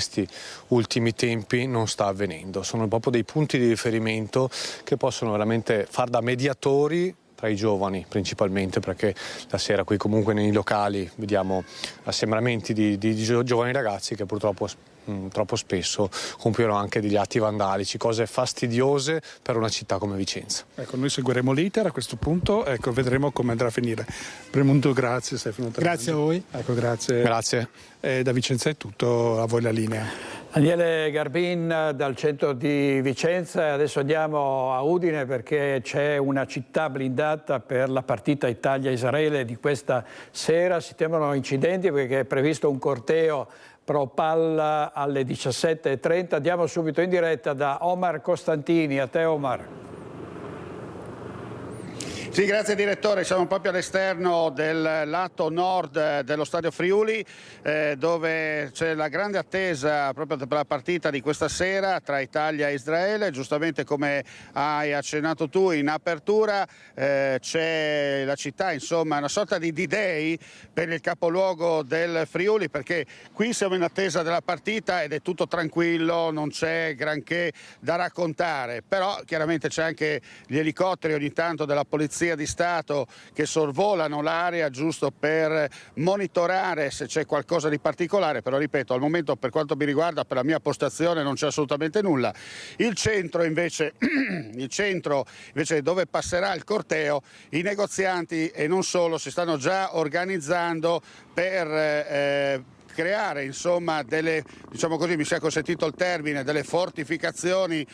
ultimi tempi non sta avvenendo. Sono proprio dei punti di riferimento che possono veramente far da mediatori tra i giovani, principalmente perché la sera qui comunque nei locali vediamo assembramenti di giovani ragazzi che purtroppo troppo spesso compiono anche degli atti vandalici, cose fastidiose per una città come Vicenza. Ecco, noi seguiremo l'iter a questo punto, ecco, vedremo come andrà a finire. Premundo, grazie Stefano Tarangelo. Grazie a voi. Ecco, grazie. Grazie. Da Vicenza è tutto, a voi la linea. Daniele Garbin dal centro di Vicenza. Adesso andiamo a Udine perché c'è una città blindata per la partita Italia-Israele di questa sera. Si temono incidenti perché è previsto un corteo pro palla alle 17:30. Andiamo subito in diretta da Omar Costantini. A te, Omar. Sì, grazie direttore, siamo proprio all'esterno del lato nord dello stadio Friuli, dove c'è la grande attesa proprio per la partita di questa sera tra Italia e Israele. Giustamente, come hai accennato tu in apertura, c'è la città, insomma, una sorta di D-Day per il capoluogo del Friuli, perché qui siamo in attesa della partita ed è tutto tranquillo, non c'è granché da raccontare, però chiaramente c'è anche gli elicotteri ogni tanto della Polizia di Stato che sorvolano l'area giusto per monitorare se c'è qualcosa di particolare, però ripeto, al momento per quanto mi riguarda, per la mia postazione, non c'è assolutamente nulla. Il centro invece dove passerà il corteo, i negozianti e non solo si stanno già organizzando per creare, insomma, delle, diciamo così, mi sia consentito il termine, delle fortificazioni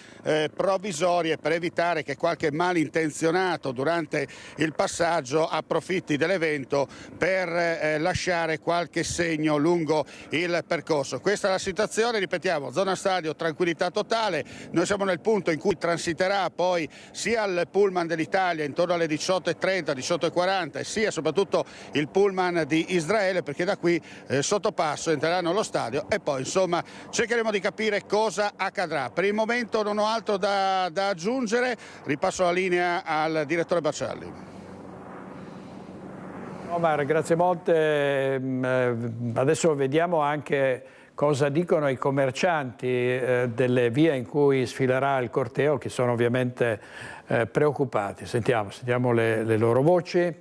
provvisorie per evitare che qualche malintenzionato durante il passaggio approfitti dell'evento per lasciare qualche segno lungo il percorso. Questa è la situazione, ripetiamo, zona stadio, tranquillità totale. Noi siamo nel punto in cui transiterà poi sia il pullman dell'Italia intorno alle 18:30, 18:40 e sia soprattutto il pullman di Israele, perché da qui sotto passo entreranno allo stadio e poi, insomma, cercheremo di capire cosa accadrà. Per il momento non ho altro da aggiungere, ripasso la linea al direttore Baccialli. Omar, grazie molte. Adesso vediamo anche cosa dicono i commercianti delle vie in cui sfilerà il corteo, che sono ovviamente preoccupati. Sentiamo le loro voci,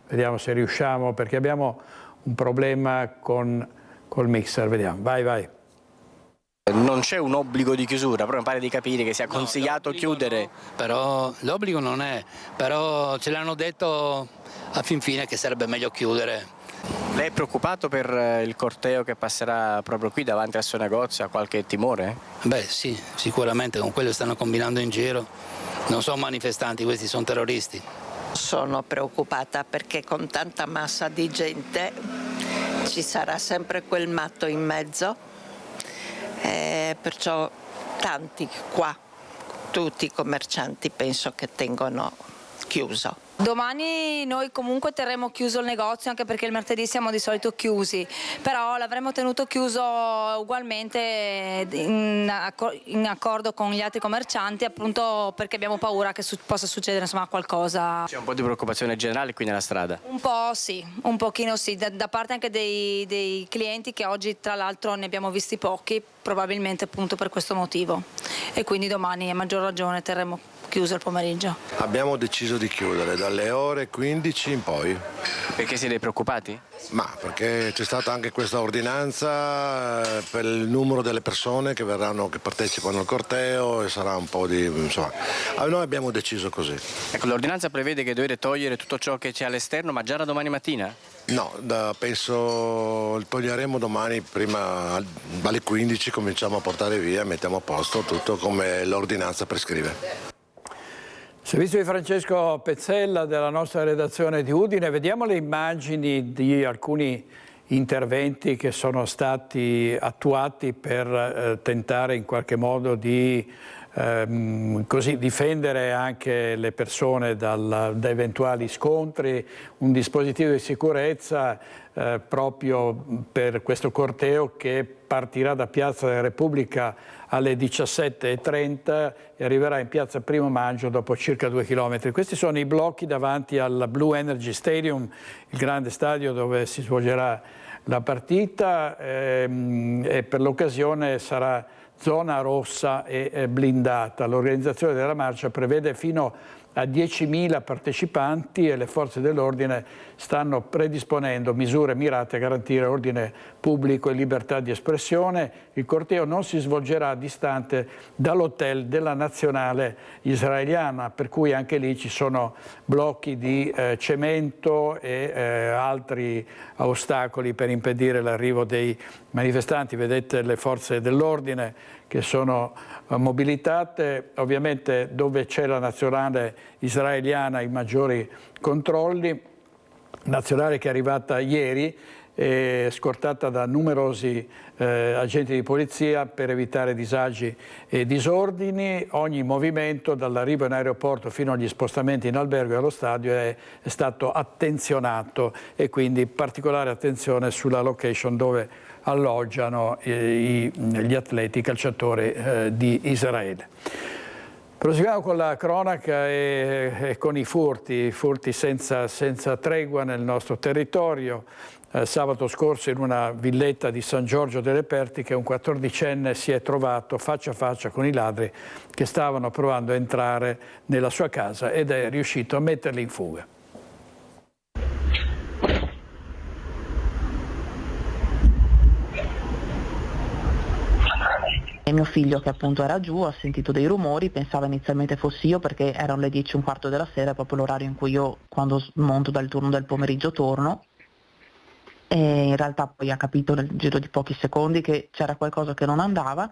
vediamo se riusciamo, perché abbiamo un problema col mixer, vediamo, vai. Non c'è un obbligo di chiusura, però mi pare di capire che sia consigliato chiudere. No, però l'obbligo non è, però ce l'hanno detto a fin fine che sarebbe meglio chiudere. Lei è preoccupato per il corteo che passerà proprio qui davanti al suo negozio? Ha qualche timore? Beh sì, sicuramente con quello stanno combinando in giro. Non sono manifestanti, questi sono terroristi. Sono preoccupata perché con tanta massa di gente ci sarà sempre quel matto in mezzo, perciò tanti qua, tutti i commercianti penso che tengono chiuso. Domani noi comunque terremo chiuso il negozio, anche perché il martedì siamo di solito chiusi, però l'avremmo tenuto chiuso ugualmente in accordo con gli altri commercianti, appunto perché abbiamo paura che possa succedere, insomma, qualcosa. C'è un po' di preoccupazione generale qui nella strada? Un po' sì, un pochino sì, da parte anche dei clienti, che oggi tra l'altro ne abbiamo visti pochi, probabilmente appunto per questo motivo, e quindi domani a maggior ragione terremo chiuso il pomeriggio. Abbiamo deciso di chiudere dalle ore 15 in poi. Perché siete preoccupati? Ma perché c'è stata anche questa ordinanza per il numero delle persone che partecipano al corteo, e sarà un po' di, insomma, noi abbiamo deciso così. Ecco, l'ordinanza prevede che dovete togliere tutto ciò che c'è all'esterno, ma già da domani mattina? No, penso toglieremo domani, prima alle 15 cominciamo a portare via, mettiamo a posto tutto come l'ordinanza prescrive. Servizio di Francesco Pezzella della nostra redazione di Udine. Vediamo le immagini di alcuni interventi che sono stati attuati per tentare in qualche modo di così difendere anche le persone da eventuali scontri, un dispositivo di sicurezza proprio per questo corteo che partirà da Piazza della Repubblica alle 17:30 e arriverà in Piazza Primo Maggio dopo circa 2 chilometri. Questi sono i blocchi davanti al Blue Energy Stadium, il grande stadio dove si svolgerà la partita, e per l'occasione sarà zona rossa e blindata. L'organizzazione della marcia prevede fino a 10.000 partecipanti e le forze dell'ordine stanno predisponendo misure mirate a garantire ordine pubblico e libertà di espressione. Il corteo non si svolgerà distante dall'hotel della nazionale israeliana, per cui anche lì ci sono blocchi di cemento e altri ostacoli per impedire l'arrivo dei manifestanti. Vedete le forze dell'ordine che sono mobilitate, ovviamente dove c'è la nazionale israeliana i maggiori controlli, nazionale che è arrivata ieri e scortata da numerosi agenti di polizia per evitare disagi e disordini. Ogni movimento dall'arrivo in aeroporto fino agli spostamenti in albergo e allo stadio è stato attenzionato, e quindi particolare attenzione sulla location dove alloggiano gli atleti calciatori di Israele. Proseguiamo con la cronaca e con i furti senza tregua nel nostro territorio. Sabato scorso in una villetta di San Giorgio delle Pertiche un 14enne si è trovato faccia a faccia con i ladri che stavano provando a entrare nella sua casa ed è riuscito a metterli in fuga. E mio figlio, che appunto era giù, ha sentito dei rumori, pensava inizialmente fossi io perché erano le 10:15 della sera, proprio l'orario in cui io, quando monto dal turno del pomeriggio, torno. E in realtà poi ha capito nel giro di pochi secondi che c'era qualcosa che non andava,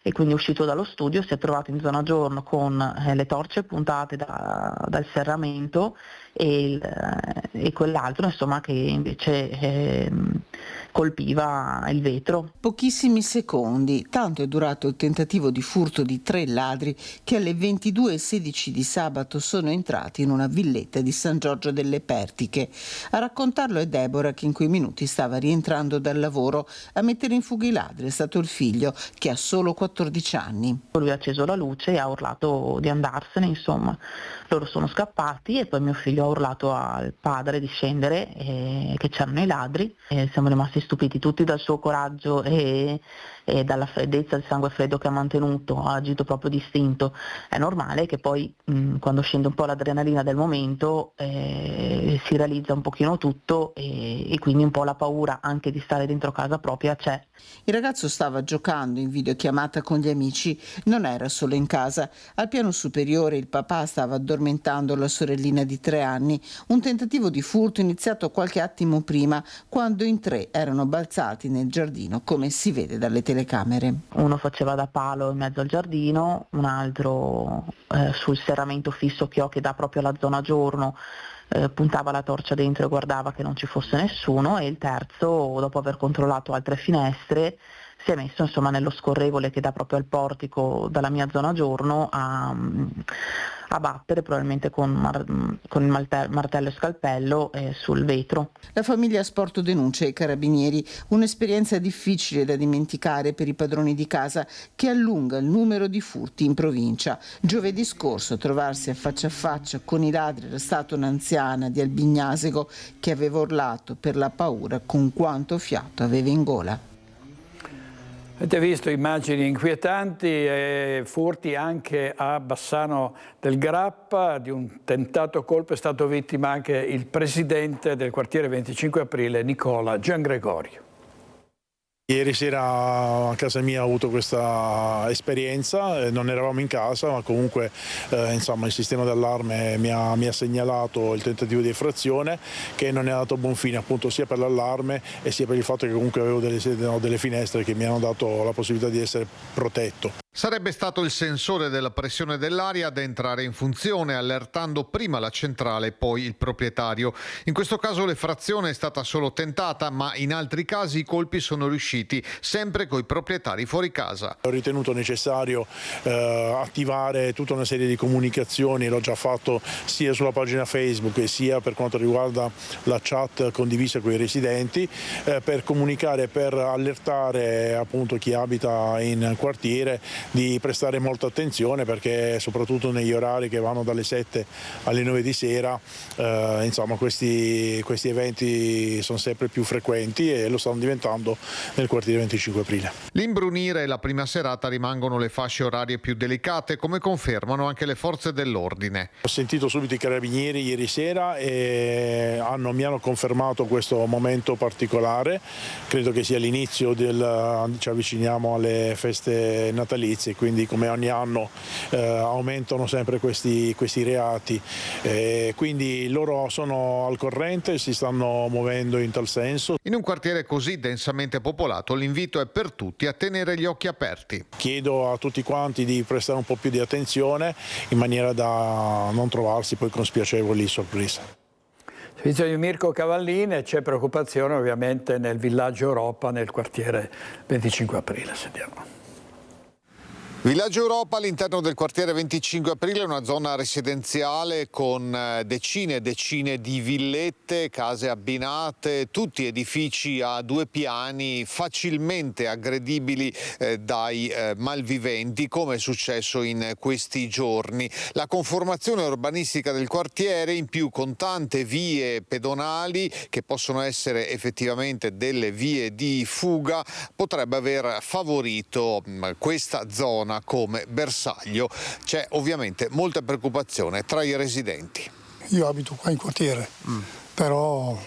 e quindi è uscito dallo studio, si è trovato in zona giorno con le torce puntate dal serramento e quell'altro insomma che invece colpiva il vetro. Pochissimi secondi, tanto è durato il tentativo di furto di 3 ladri che alle 22:16 di sabato sono entrati in una villetta di San Giorgio delle Pertiche. A raccontarlo è Deborah, che in quei minuti stava rientrando dal lavoro. A mettere in fuga i ladri è stato il figlio, che ha solo 14 anni. Lui ha acceso la luce e ha urlato di andarsene, insomma. Loro sono scappati e poi mio figlio ha urlato al padre di scendere, che c'erano i ladri, e siamo rimasti stupiti tutti dal suo coraggio e dalla freddezza, il sangue freddo che ha mantenuto, ha agito proprio distinto. È normale che poi quando scende un po' l'adrenalina del momento si realizza un pochino tutto e quindi un po' la paura anche di stare dentro casa propria c'è. Il ragazzo stava giocando in videochiamata con gli amici, non era solo in casa. Al piano superiore il papà stava addormentando la sorellina di 3 anni. Un tentativo di furto iniziato qualche attimo prima, quando in 3 erano balzati nel giardino, come si vede dalle telecamere. Uno faceva da palo in mezzo al giardino, un altro sul serramento fisso che ho, che dà proprio alla zona giorno, puntava la torcia dentro e guardava che non ci fosse nessuno, e il terzo, dopo aver controllato altre finestre, si è messo insomma nello scorrevole che dà proprio al portico dalla mia zona giorno a battere probabilmente con il martello e scalpello sul vetro. La famiglia Sporto denuncia ai carabinieri un'esperienza difficile da dimenticare per i padroni di casa, che allunga il numero di furti in provincia. Giovedì scorso a trovarsi a faccia con i ladri era stata un'anziana di Albignasego che aveva urlato per la paura con quanto fiato aveva in gola. Avete visto immagini inquietanti e furti anche a Bassano del Grappa. Di un tentato colpo è stato vittima anche il presidente del quartiere 25 aprile, Nicola Giangregorio. Ieri sera a casa mia ho avuto questa esperienza, non eravamo in casa, ma comunque insomma, il sistema d'allarme mi ha segnalato il tentativo di effrazione, che non è andato a buon fine, appunto sia per l'allarme e sia per il fatto che comunque avevo delle finestre che mi hanno dato la possibilità di essere protetto. Sarebbe stato il sensore della pressione dell'aria ad entrare in funzione, allertando prima la centrale e poi il proprietario. In questo caso l'effrazione è stata solo tentata, ma in altri casi i colpi sono riusciti, sempre coi proprietari fuori casa. Ho ritenuto necessario attivare tutta una serie di comunicazioni, l'ho già fatto sia sulla pagina Facebook e sia per quanto riguarda la chat condivisa con i residenti, per comunicare, per allertare appunto chi abita in quartiere di prestare molta attenzione, perché soprattutto negli orari che vanno dalle 7 alle 9 di sera insomma questi eventi sono sempre più frequenti e lo stanno diventando nel quartiere 25 aprile. L'imbrunire e la prima serata rimangono le fasce orarie più delicate, come confermano anche le forze dell'ordine. Ho sentito subito i carabinieri ieri sera e mi hanno confermato questo momento particolare. Credo che sia l'inizio ci avviciniamo alle feste natalizie, quindi come ogni anno aumentano sempre questi reati, quindi loro sono al corrente, si stanno muovendo in tal senso. In un quartiere così densamente popolato l'invito è per tutti a tenere gli occhi aperti. Chiedo a tutti quanti di prestare un po' più di attenzione in maniera da non trovarsi poi con spiacevoli sorprese. Servizio di Mirko Cavallini, c'è preoccupazione ovviamente nel villaggio Europa, nel quartiere 25 aprile. Sentiamo. Villaggio Europa all'interno del quartiere 25 aprile, una zona residenziale con decine e decine di villette, case abbinate, tutti edifici a 2 piani facilmente aggredibili dai malviventi, come è successo in questi giorni. La conformazione urbanistica del quartiere, in più con tante vie pedonali che possono essere effettivamente delle vie di fuga, potrebbe aver favorito questa zona come bersaglio. C'è ovviamente molta preoccupazione tra i residenti. Io abito qua in quartiere, però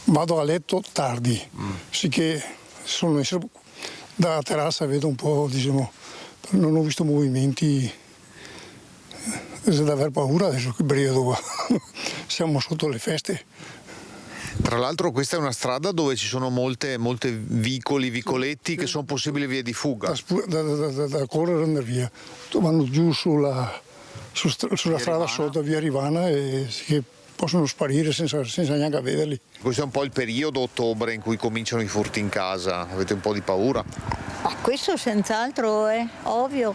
vado a letto tardi, sicché sono dalla terrazza vedo un po', diciamo, non ho visto movimenti, c'è da aver paura adesso che periodo qua. Siamo sotto le feste. Tra l'altro questa è una strada dove ci sono molte vicoletti che sono possibili vie di fuga. Da correre e andare via. Vanno giù sulla strada sotto, via Rivana, e che possono sparire senza neanche vederli. Questo è un po' il periodo, ottobre, in cui cominciano i furti in casa. Avete un po' di paura? Questo senz'altro è ovvio,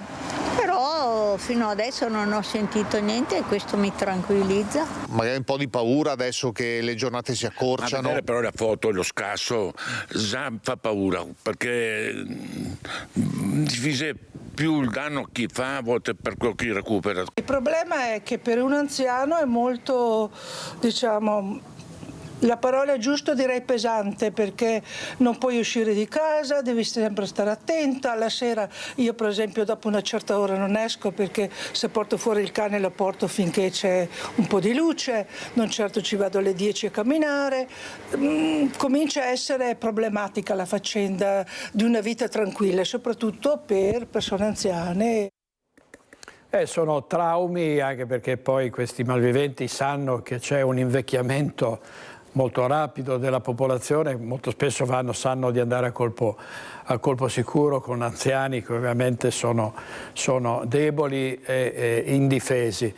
però fino adesso non ho sentito niente e questo mi tranquillizza. Magari un po' di paura adesso che le giornate si accorciano. A vedere però la foto e lo scasso già fa paura, perché divise più il danno chi fa a volte per quello che recupera. Il problema è che per un anziano è molto, diciamo, la parola giusta direi pesante, perché non puoi uscire di casa, devi sempre stare attenta. La sera io per esempio dopo una certa ora non esco, perché se porto fuori il cane lo porto finché c'è un po' di luce, non certo ci vado alle 10 a camminare. Comincia a essere problematica la faccenda di una vita tranquilla, soprattutto per persone anziane. Sono traumi, anche perché poi questi malviventi sanno che c'è un invecchiamento molto rapido della popolazione, molto spesso sanno di andare a colpo sicuro con anziani che ovviamente sono deboli e indifesi.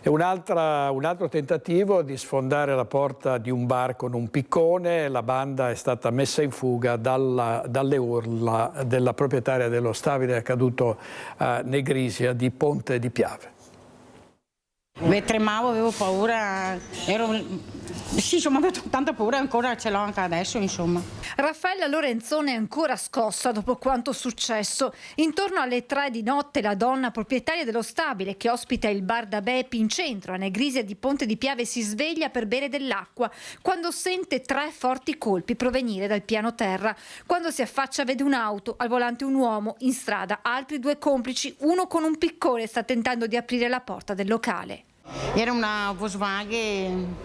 E un altro tentativo di sfondare la porta di un bar con un piccone. La banda è stata messa in fuga dalle urla della proprietaria dello stabile accaduto a Negrisia di Ponte di Piave. Tremavo, avevo paura, sì, insomma, avevo tanta paura e ancora ce l'ho anche adesso, insomma. Raffaella Lorenzone è ancora scossa dopo quanto successo. Intorno alle 3 di notte la donna proprietaria dello stabile che ospita il bar da Bepi in centro a Negrisia di Ponte di Piave si sveglia per bere dell'acqua quando sente 3 forti colpi provenire dal piano terra. Quando si affaccia vede un'auto, al volante un uomo, in strada altri 2 complici, uno con un piccone sta tentando di aprire la porta del locale. Era una Volkswagen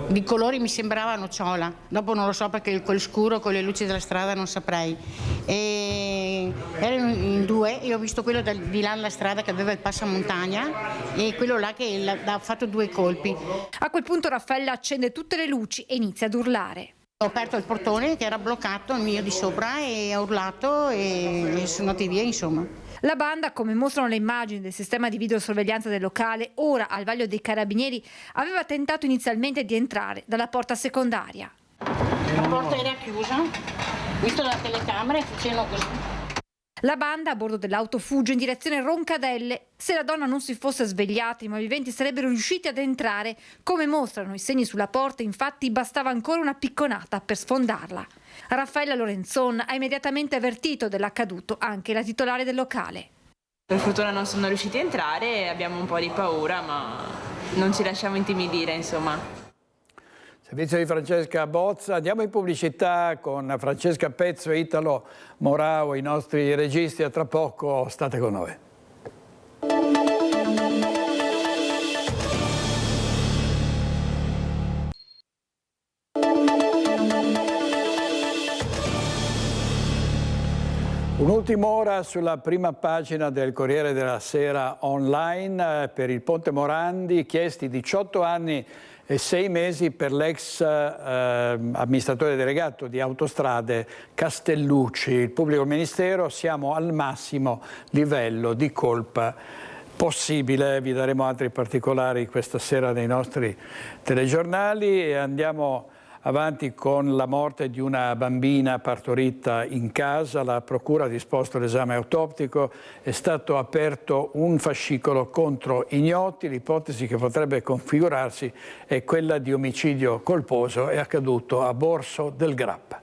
di colori, mi sembrava nocciola, dopo non lo so perché col scuro, con le luci della strada non saprei. E erano in 2 e ho visto quello di là alla strada che aveva il passamontagna e quello là che ha fatto 2 colpi. A quel punto Raffaella accende tutte le luci e inizia ad urlare. Ho aperto il portone che era bloccato, il mio di sopra, e ho urlato e sono andati via, insomma. La banda, come mostrano le immagini del sistema di videosorveglianza del locale, ora al vaglio dei carabinieri, aveva tentato inizialmente di entrare dalla porta secondaria. La porta era chiusa, visto la telecamera, facevano così. La banda a bordo dell'auto fugge in direzione Roncadelle. Se la donna non si fosse svegliata, i malviventi sarebbero riusciti ad entrare. Come mostrano i segni sulla porta, infatti, bastava ancora una picconata per sfondarla. Raffaella Lorenzone ha immediatamente avvertito dell'accaduto anche la titolare del locale. Per fortuna non sono riusciti a entrare, abbiamo un po' di paura, ma non ci lasciamo intimidire, insomma. Servizio di Francesca Bozza. Andiamo in pubblicità con Francesca Pezzo e Italo Morao, i nostri registi. A tra poco, state con noi. Un'ultima ora sulla prima pagina del Corriere della Sera online per il Ponte Morandi, chiesti 18 anni e 6 mesi per l'ex amministratore delegato di Autostrade Castellucci. Il pubblico ministero: siamo al massimo livello di colpa possibile. Vi daremo altri particolari questa sera nei nostri telegiornali e andiamo avanti con la morte di una bambina partorita in casa. La procura ha disposto l'esame autoptico, è stato aperto un fascicolo contro ignoti. L'ipotesi che potrebbe configurarsi è quella di omicidio colposo, è accaduto a Borso del Grappa.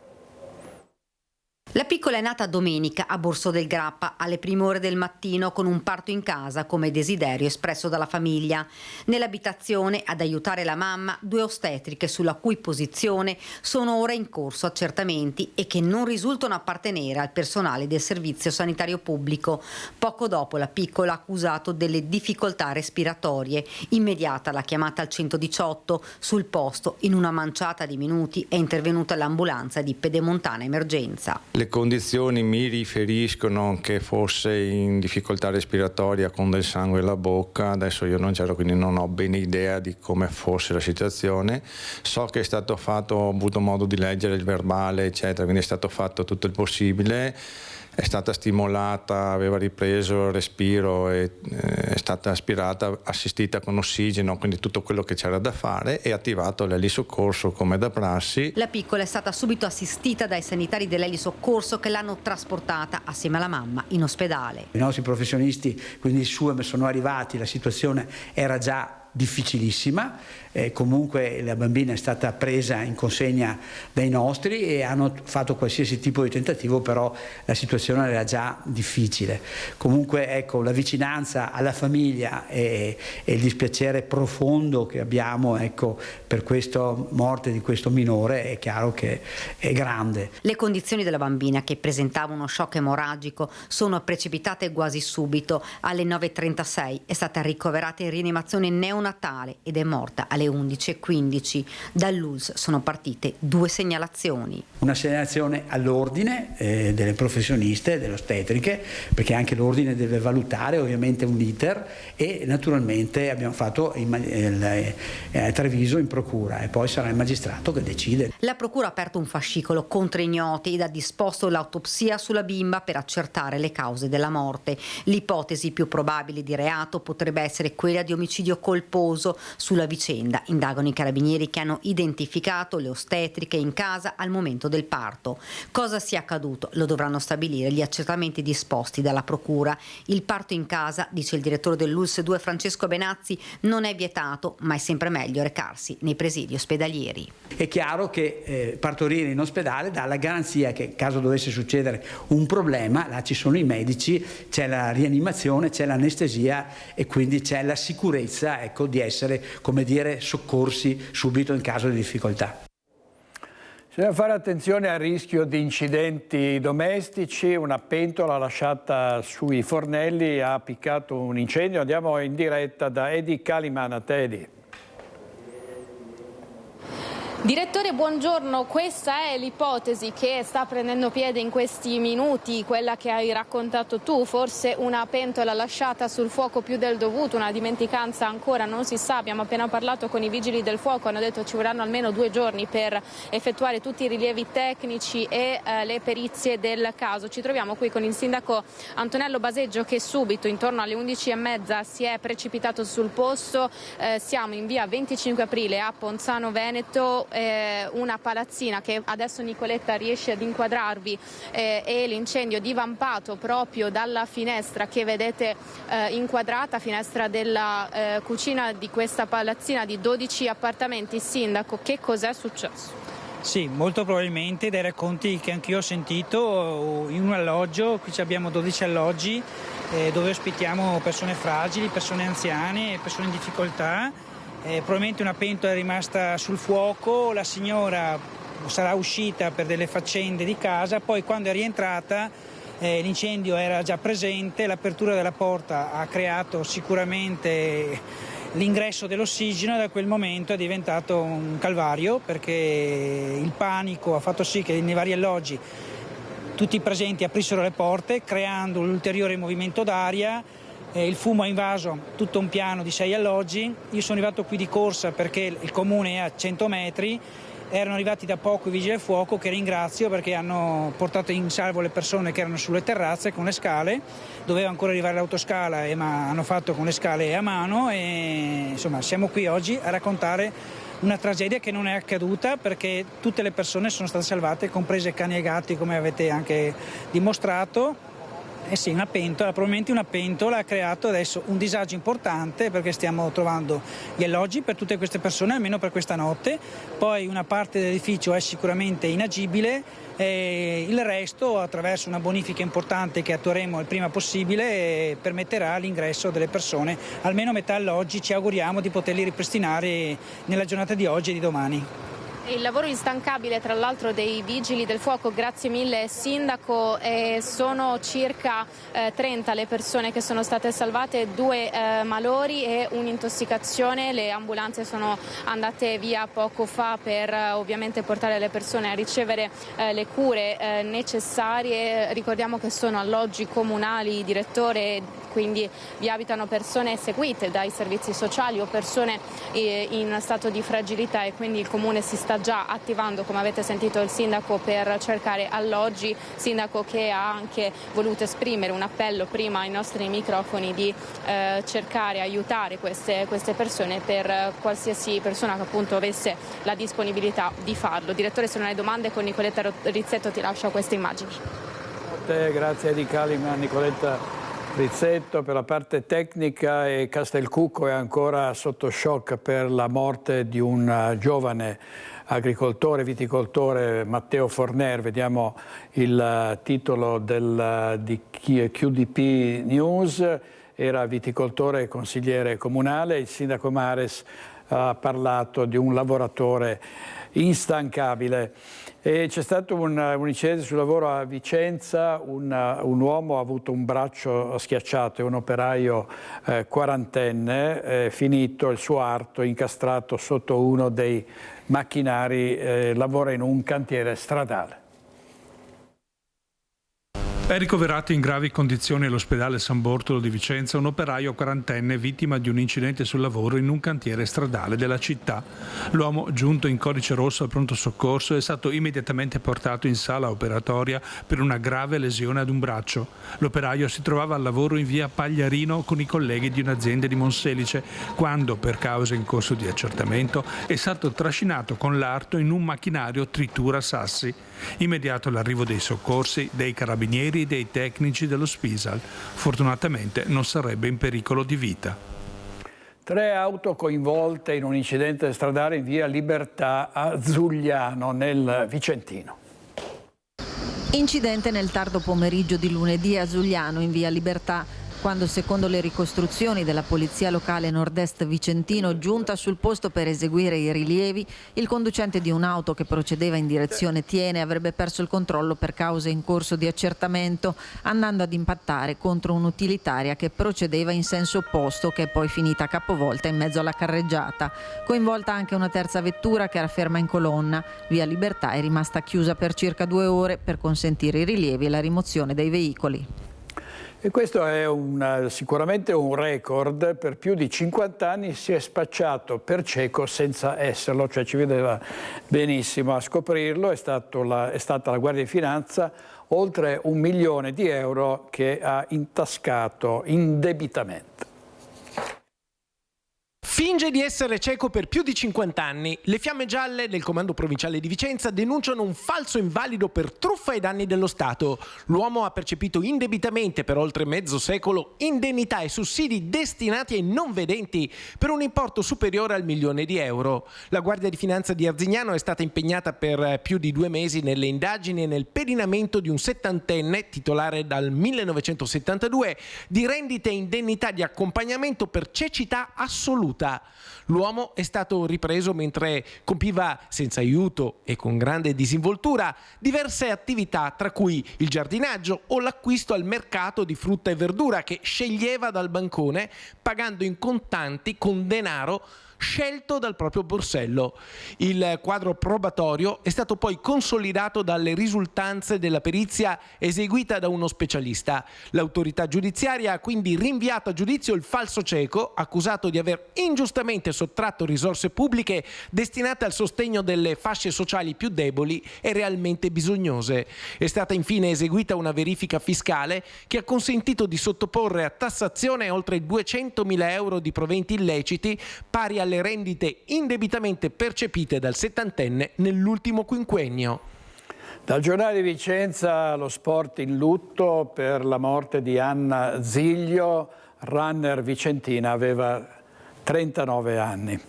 La piccola è nata domenica a Borso del Grappa alle prime ore del mattino con un parto in casa come desiderio espresso dalla famiglia. Nell'abitazione ad aiutare la mamma 2 ostetriche sulla cui posizione sono ora in corso accertamenti e che non risultano appartenere al personale del servizio sanitario pubblico. Poco dopo la piccola ha accusato delle difficoltà respiratorie. Immediata la chiamata al 118. Sul posto in una manciata di minuti è intervenuta l'ambulanza di Pedemontana Emergenza. Le condizioni mi riferiscono che fosse in difficoltà respiratoria con del sangue alla bocca. Adesso io non c'ero, quindi non ho bene idea di come fosse la situazione. So che è stato fatto, ho avuto modo di leggere il verbale, eccetera, quindi è stato fatto tutto il possibile. È stata stimolata, aveva ripreso il respiro, è stata aspirata, assistita con ossigeno, quindi tutto quello che c'era da fare, e attivato l'elisoccorso come da prassi. La piccola è stata subito assistita dai sanitari dell'elisoccorso che l'hanno trasportata assieme alla mamma in ospedale. I nostri professionisti, quindi SUEM, sono arrivati, la situazione era già difficilissima, comunque la bambina è stata presa in consegna dai nostri e hanno fatto qualsiasi tipo di tentativo, però la situazione era già difficile. Comunque ecco, la vicinanza alla famiglia e il dispiacere profondo che abbiamo, ecco, per questa morte di questo minore è chiaro che è grande. Le condizioni della bambina, che presentava uno shock emorragico, sono precipitate quasi subito. Alle 9:36 è stata ricoverata in rianimazione neonatale ed è morta alle 11:15. Dall'ULSS sono partite 2 segnalazioni. Una segnalazione all'ordine delle professioniste, delle ostetriche, perché anche l'ordine deve valutare ovviamente un iter, e naturalmente abbiamo fatto Treviso in procura e poi sarà il magistrato che decide. La procura ha aperto un fascicolo contro ignoti ed ha disposto l'autopsia sulla bimba per accertare le cause della morte. L'ipotesi più probabile di reato potrebbe essere quella di omicidio colposo. Sulla vicenda indagano i carabinieri che hanno identificato le ostetriche in casa al momento del parto. Cosa sia accaduto lo dovranno stabilire gli accertamenti disposti dalla procura. Il parto in casa, dice il direttore dell'ULSS 2 Francesco Benazzi, non è vietato, ma è sempre meglio recarsi nei presidi ospedalieri. È chiaro che partorire in ospedale dà la garanzia che, caso dovesse succedere un problema, là ci sono i medici, c'è la rianimazione, c'è l'anestesia e quindi c'è la sicurezza, ecco, di essere, come dire, soccorsi subito in caso di difficoltà. Bisogna fare attenzione al rischio di incidenti domestici. Una pentola lasciata sui fornelli ha appiccato un incendio. Andiamo in diretta da Edi Caliman. A te, Edi. Direttore, buongiorno. Questa è l'ipotesi che sta prendendo piede in questi minuti, quella che hai raccontato tu, forse una pentola lasciata sul fuoco più del dovuto, una dimenticanza ancora non si sa. Abbiamo appena parlato con i vigili del fuoco, hanno detto ci vorranno almeno 2 giorni per effettuare tutti i rilievi tecnici e le perizie del caso. Ci troviamo qui con il sindaco Antonello Baseggio, che subito intorno alle 11:30 si è precipitato sul posto. Siamo in via 25 aprile a Ponzano Veneto. Una palazzina che adesso Nicoletta riesce ad inquadrarvi, e l'incendio divampato proprio dalla finestra che vedete inquadrata, finestra della cucina di questa palazzina di 12 appartamenti. Sindaco, che cos'è successo? Sì, molto probabilmente, dai racconti che anch'io ho sentito, in un alloggio, qui abbiamo 12 alloggi dove ospitiamo persone fragili, persone anziane, persone in difficoltà. Probabilmente una pentola è rimasta sul fuoco, la signora sarà uscita per delle faccende di casa, poi quando è rientrata l'incendio era già presente, l'apertura della porta ha creato sicuramente l'ingresso dell'ossigeno e da quel momento è diventato un calvario, perché il panico ha fatto sì che nei vari alloggi tutti i presenti aprissero le porte creando un ulteriore movimento d'aria. Il fumo ha invaso tutto un piano di 6 alloggi. Io sono arrivato qui di corsa perché il comune è a 100 metri Erano arrivati da poco i vigili del fuoco, che ringrazio perché hanno portato in salvo le persone che erano sulle terrazze con le scale. Doveva ancora arrivare l'autoscala, ma hanno fatto con le scale a mano, e insomma siamo qui oggi a raccontare una tragedia che non è accaduta, perché tutte le persone sono state salvate, comprese cani e gatti, come avete anche dimostrato. Eh sì, una pentola, probabilmente una pentola ha creato adesso un disagio importante, perché stiamo trovando gli alloggi per tutte queste persone, almeno per questa notte. Poi una parte dell'edificio è sicuramente inagibile, e il resto, attraverso una bonifica importante che attueremo il prima possibile, permetterà l'ingresso delle persone. Almeno metà alloggi ci auguriamo di poterli ripristinare nella giornata di oggi e di domani. Il lavoro instancabile tra l'altro dei vigili del fuoco, grazie mille Sindaco, sono circa 30 le persone che sono state salvate, 2 malori e un'intossicazione. Le ambulanze sono andate via poco fa per ovviamente portare le persone a ricevere le cure necessarie. Ricordiamo che sono alloggi comunali, direttore, quindi vi abitano persone seguite dai servizi sociali o persone in stato di fragilità, e quindi il Comune si sta già attivando, come avete sentito il Sindaco, per cercare alloggi. Sindaco che ha anche voluto esprimere un appello prima ai nostri microfoni di cercare, aiutare queste persone, per qualsiasi persona che appunto avesse la disponibilità di farlo. Direttore, se non hai domande, con Nicoletta Rizzetto ti lascio a queste immagini. Grazie di Calima, Nicoletta Rizzetto per la parte tecnica, e Castelcucco è ancora sotto shock per la morte di un giovane agricoltore, viticoltore, Matteo Forner. Vediamo il titolo di QDP News. Era viticoltore e consigliere comunale. Il sindaco Mares ha parlato di un lavoratore instancabile. E c'è stato un incidente sul lavoro a Vicenza, un uomo ha avuto un braccio schiacciato, è un operaio quarantenne, finito il suo arto incastrato sotto uno dei macchinari, lavora in un cantiere stradale. È ricoverato in gravi condizioni all'ospedale San Bortolo di Vicenza un operaio quarantenne vittima di un incidente sul lavoro in un cantiere stradale della città. L'uomo, giunto in codice rosso al pronto soccorso, è stato immediatamente portato in sala operatoria per una grave lesione ad un braccio. L'operaio si trovava al lavoro in via Pagliarino con i colleghi di un'azienda di Monselice quando, per cause in corso di accertamento, è stato trascinato con l'arto in un macchinario tritura sassi. Immediato l'arrivo dei soccorsi, dei carabinieri e dei tecnici dello Spisal. Fortunatamente non sarebbe in pericolo di vita. 3 auto coinvolte in un incidente stradale in via Libertà a Zugliano, nel Vicentino. Incidente nel tardo pomeriggio di lunedì a Zugliano, in via Libertà, quando, secondo le ricostruzioni della Polizia Locale Nord-Est Vicentino, giunta sul posto per eseguire i rilievi, il conducente di un'auto che procedeva in direzione Tiene avrebbe perso il controllo per cause in corso di accertamento, andando ad impattare contro un'utilitaria che procedeva in senso opposto, che è poi finita capovolta in mezzo alla carreggiata. Coinvolta anche una terza vettura che era ferma in colonna. Via Libertà è rimasta chiusa per circa 2 ore per consentire i rilievi e la rimozione dei veicoli. E questo è sicuramente un record. Per più di 50 anni si è spacciato per cieco senza esserlo, cioè ci vedeva benissimo. A scoprirlo è stata la Guardia di Finanza, oltre 1 milione di euro che ha intascato indebitamente. Finge di essere cieco per più di 50 anni. Le Fiamme Gialle del Comando Provinciale di Vicenza denunciano un falso invalido per truffa ai danni dello Stato. L'uomo ha percepito indebitamente per oltre mezzo secolo indennità e sussidi destinati ai non vedenti per un importo superiore al 1 milione di euro. La Guardia di Finanza di Arzignano è stata impegnata per più di 2 mesi nelle indagini e nel pedinamento di un 70enne titolare dal 1972 di rendite e indennità di accompagnamento per cecità assoluta. L'uomo è stato ripreso mentre compiva senza aiuto e con grande disinvoltura diverse attività, tra cui il giardinaggio o l'acquisto al mercato di frutta e verdura che sceglieva dal bancone pagando in contanti con denaro scelto dal proprio borsello. Il quadro probatorio è stato poi consolidato dalle risultanze della perizia eseguita da uno specialista. L'autorità giudiziaria ha quindi rinviato a giudizio il falso cieco, accusato di aver ingiustamente sottratto risorse pubbliche destinate al sostegno delle fasce sociali più deboli e realmente bisognose. È stata infine eseguita una verifica fiscale che ha consentito di sottoporre a tassazione oltre 200.000 euro di proventi illeciti, pari alle rendite indebitamente percepite dal settantenne nell'ultimo quinquennio. Dal giornale di Vicenza lo sport in lutto per la morte di Anna Ziglio, runner vicentina, aveva 39 anni.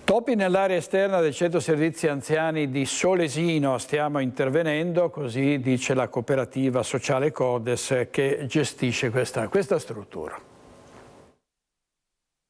Topi nell'area esterna del centro servizi anziani di Solesino, stiamo intervenendo, così dice la cooperativa sociale Codes che gestisce questa struttura.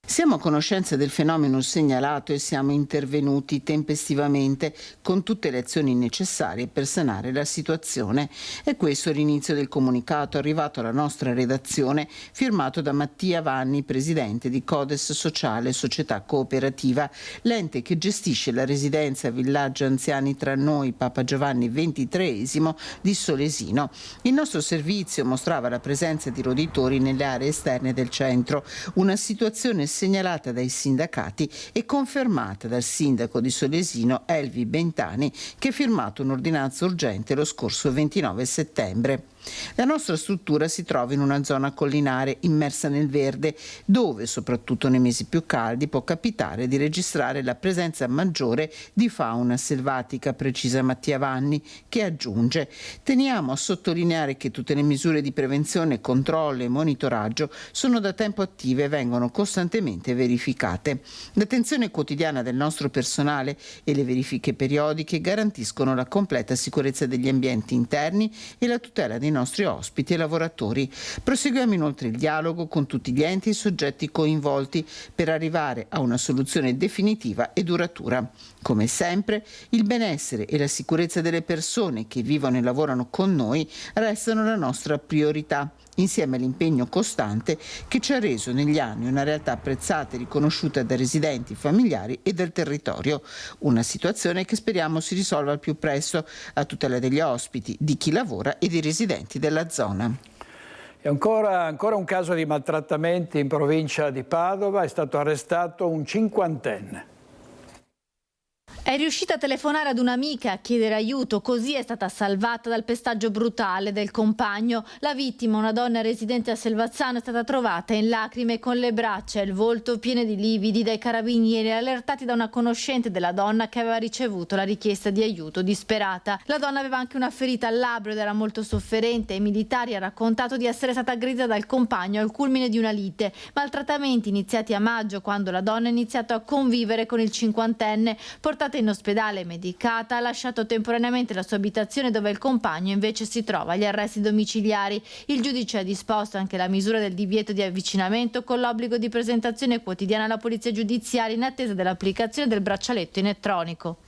Siamo a conoscenza del fenomeno segnalato e siamo intervenuti tempestivamente con tutte le azioni necessarie per sanare la situazione. E questo è l'inizio del comunicato arrivato alla nostra redazione, firmato da Mattia Vanni, presidente di Codes Sociale Società Cooperativa, l'ente che gestisce la residenza Villaggio Anziani Tra Noi Papa Giovanni XXIII di Solesino. Il nostro servizio mostrava la presenza di roditori nelle aree esterne del centro, una situazione segnalata dai sindacati e confermata dal sindaco di Solesino Elvi Bentani, che ha firmato un'ordinanza urgente lo scorso 29 settembre. La nostra struttura si trova in una zona collinare immersa nel verde, dove, soprattutto nei mesi più caldi, può capitare di registrare la presenza maggiore di fauna selvatica, precisa Mattia Vanni, che aggiunge: teniamo a sottolineare che tutte le misure di prevenzione, controllo e monitoraggio sono da tempo attive e vengono costantemente verificate. L'attenzione quotidiana del nostro personale e le verifiche periodiche garantiscono la completa sicurezza degli ambienti interni e la tutela dei nostri ospiti e lavoratori. Proseguiamo inoltre il dialogo con tutti gli enti e i soggetti coinvolti per arrivare a una soluzione definitiva e duratura. Come sempre, il benessere e la sicurezza delle persone che vivono e lavorano con noi restano la nostra priorità, insieme all'impegno costante che ci ha reso negli anni una realtà apprezzata e riconosciuta dai residenti, familiari e del territorio. Una situazione che speriamo si risolva al più presto a tutela degli ospiti, di chi lavora e dei residenti della zona. E ancora un caso di maltrattamenti in provincia di Padova, è stato arrestato un cinquantenne. È riuscita a telefonare ad un'amica a chiedere aiuto, così è stata salvata dal pestaggio brutale del compagno. La vittima, una donna residente a Selvazzano, è stata trovata in lacrime con le braccia e il volto piene di lividi dai carabinieri, allertati da una conoscente della donna che aveva ricevuto la richiesta di aiuto disperata. La donna aveva anche una ferita al labbro ed era molto sofferente. Ai militari ha raccontato di essere stata aggredita dal compagno al culmine di una lite. Maltrattamenti iniziati a maggio, quando la donna ha iniziato a convivere con il cinquantenne. Portata in ospedale e medicata, ha lasciato temporaneamente la sua abitazione, dove il compagno invece si trova agli arresti domiciliari. Il giudice ha disposto anche la misura del divieto di avvicinamento con l'obbligo di presentazione quotidiana alla polizia giudiziaria in attesa dell'applicazione del braccialetto elettronico.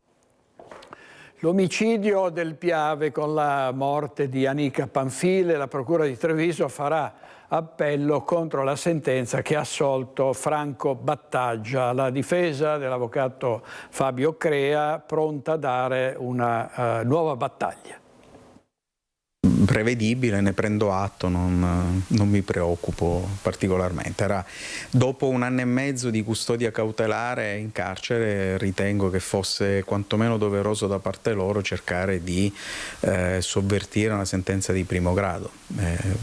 L'omicidio del Piave con la morte di Anica Panfile, la procura di Treviso farà appello contro la sentenza che ha assolto Franco Battaglia. La difesa dell'avvocato Fabio Crea pronta a dare una nuova battaglia. Prevedibile, ne prendo atto, non mi preoccupo particolarmente. Dopo 1 anno e mezzo di custodia cautelare in carcere, ritengo che fosse quantomeno doveroso da parte loro cercare di sovvertire una sentenza di primo grado.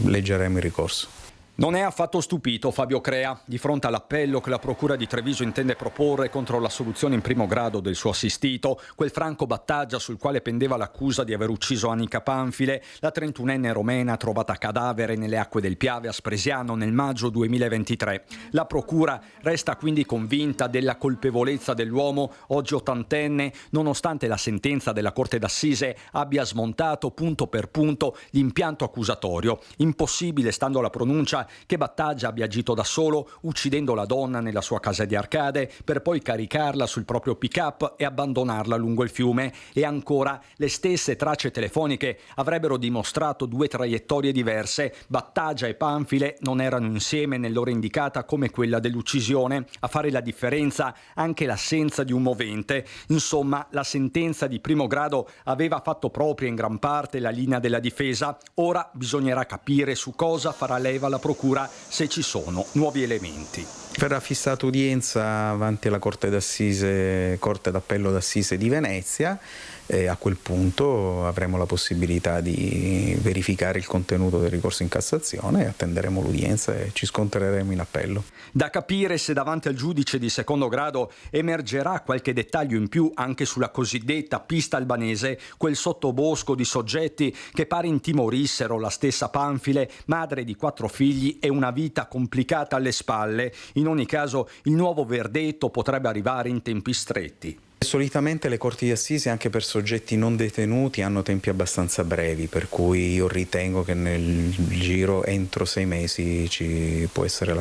Leggeremo il ricorso. Non è affatto stupito Fabio Crea di fronte all'appello che la procura di Treviso intende proporre contro la soluzione in primo grado del suo assistito, quel Franco Battaglia sul quale pendeva l'accusa di aver ucciso Anica Panfile, la 31enne romena trovata cadavere nelle acque del Piave a Spresiano nel maggio 2023. La procura resta quindi convinta della colpevolezza dell'uomo, oggi ottantenne, nonostante la sentenza della Corte d'Assise abbia smontato punto per punto l'impianto accusatorio. Impossibile, stando alla pronuncia, sospecha che Battaglia abbia agito da solo, uccidendo la donna nella sua casa di Arcade, per poi caricarla sul proprio pick-up e abbandonarla lungo il fiume. E ancora, le stesse tracce telefoniche avrebbero dimostrato due traiettorie diverse. Battaglia e Panfile non erano insieme nell'ora indicata come quella dell'uccisione. A fare la differenza anche l'assenza di un movente. Insomma, la sentenza di primo grado aveva fatto propria in gran parte la linea della difesa. Ora bisognerà capire su cosa farà leva la procura, se ci sono nuovi elementi. Verrà fissata udienza avanti alla Corte d'Appello d'Assise di Venezia e a quel punto avremo la possibilità di verificare il contenuto del ricorso in Cassazione e attenderemo l'udienza e ci scontreremo in appello. Da capire se davanti al giudice di secondo grado emergerà qualche dettaglio in più anche sulla cosiddetta pista albanese, quel sottobosco di soggetti che pare intimorissero la stessa Panfile, madre di 4 figli e una vita complicata alle spalle. In ogni caso, il nuovo verdetto potrebbe arrivare in tempi stretti. Solitamente le corti di assise anche per soggetti non detenuti hanno tempi abbastanza brevi, per cui io ritengo che nel giro entro 6 mesi ci può essere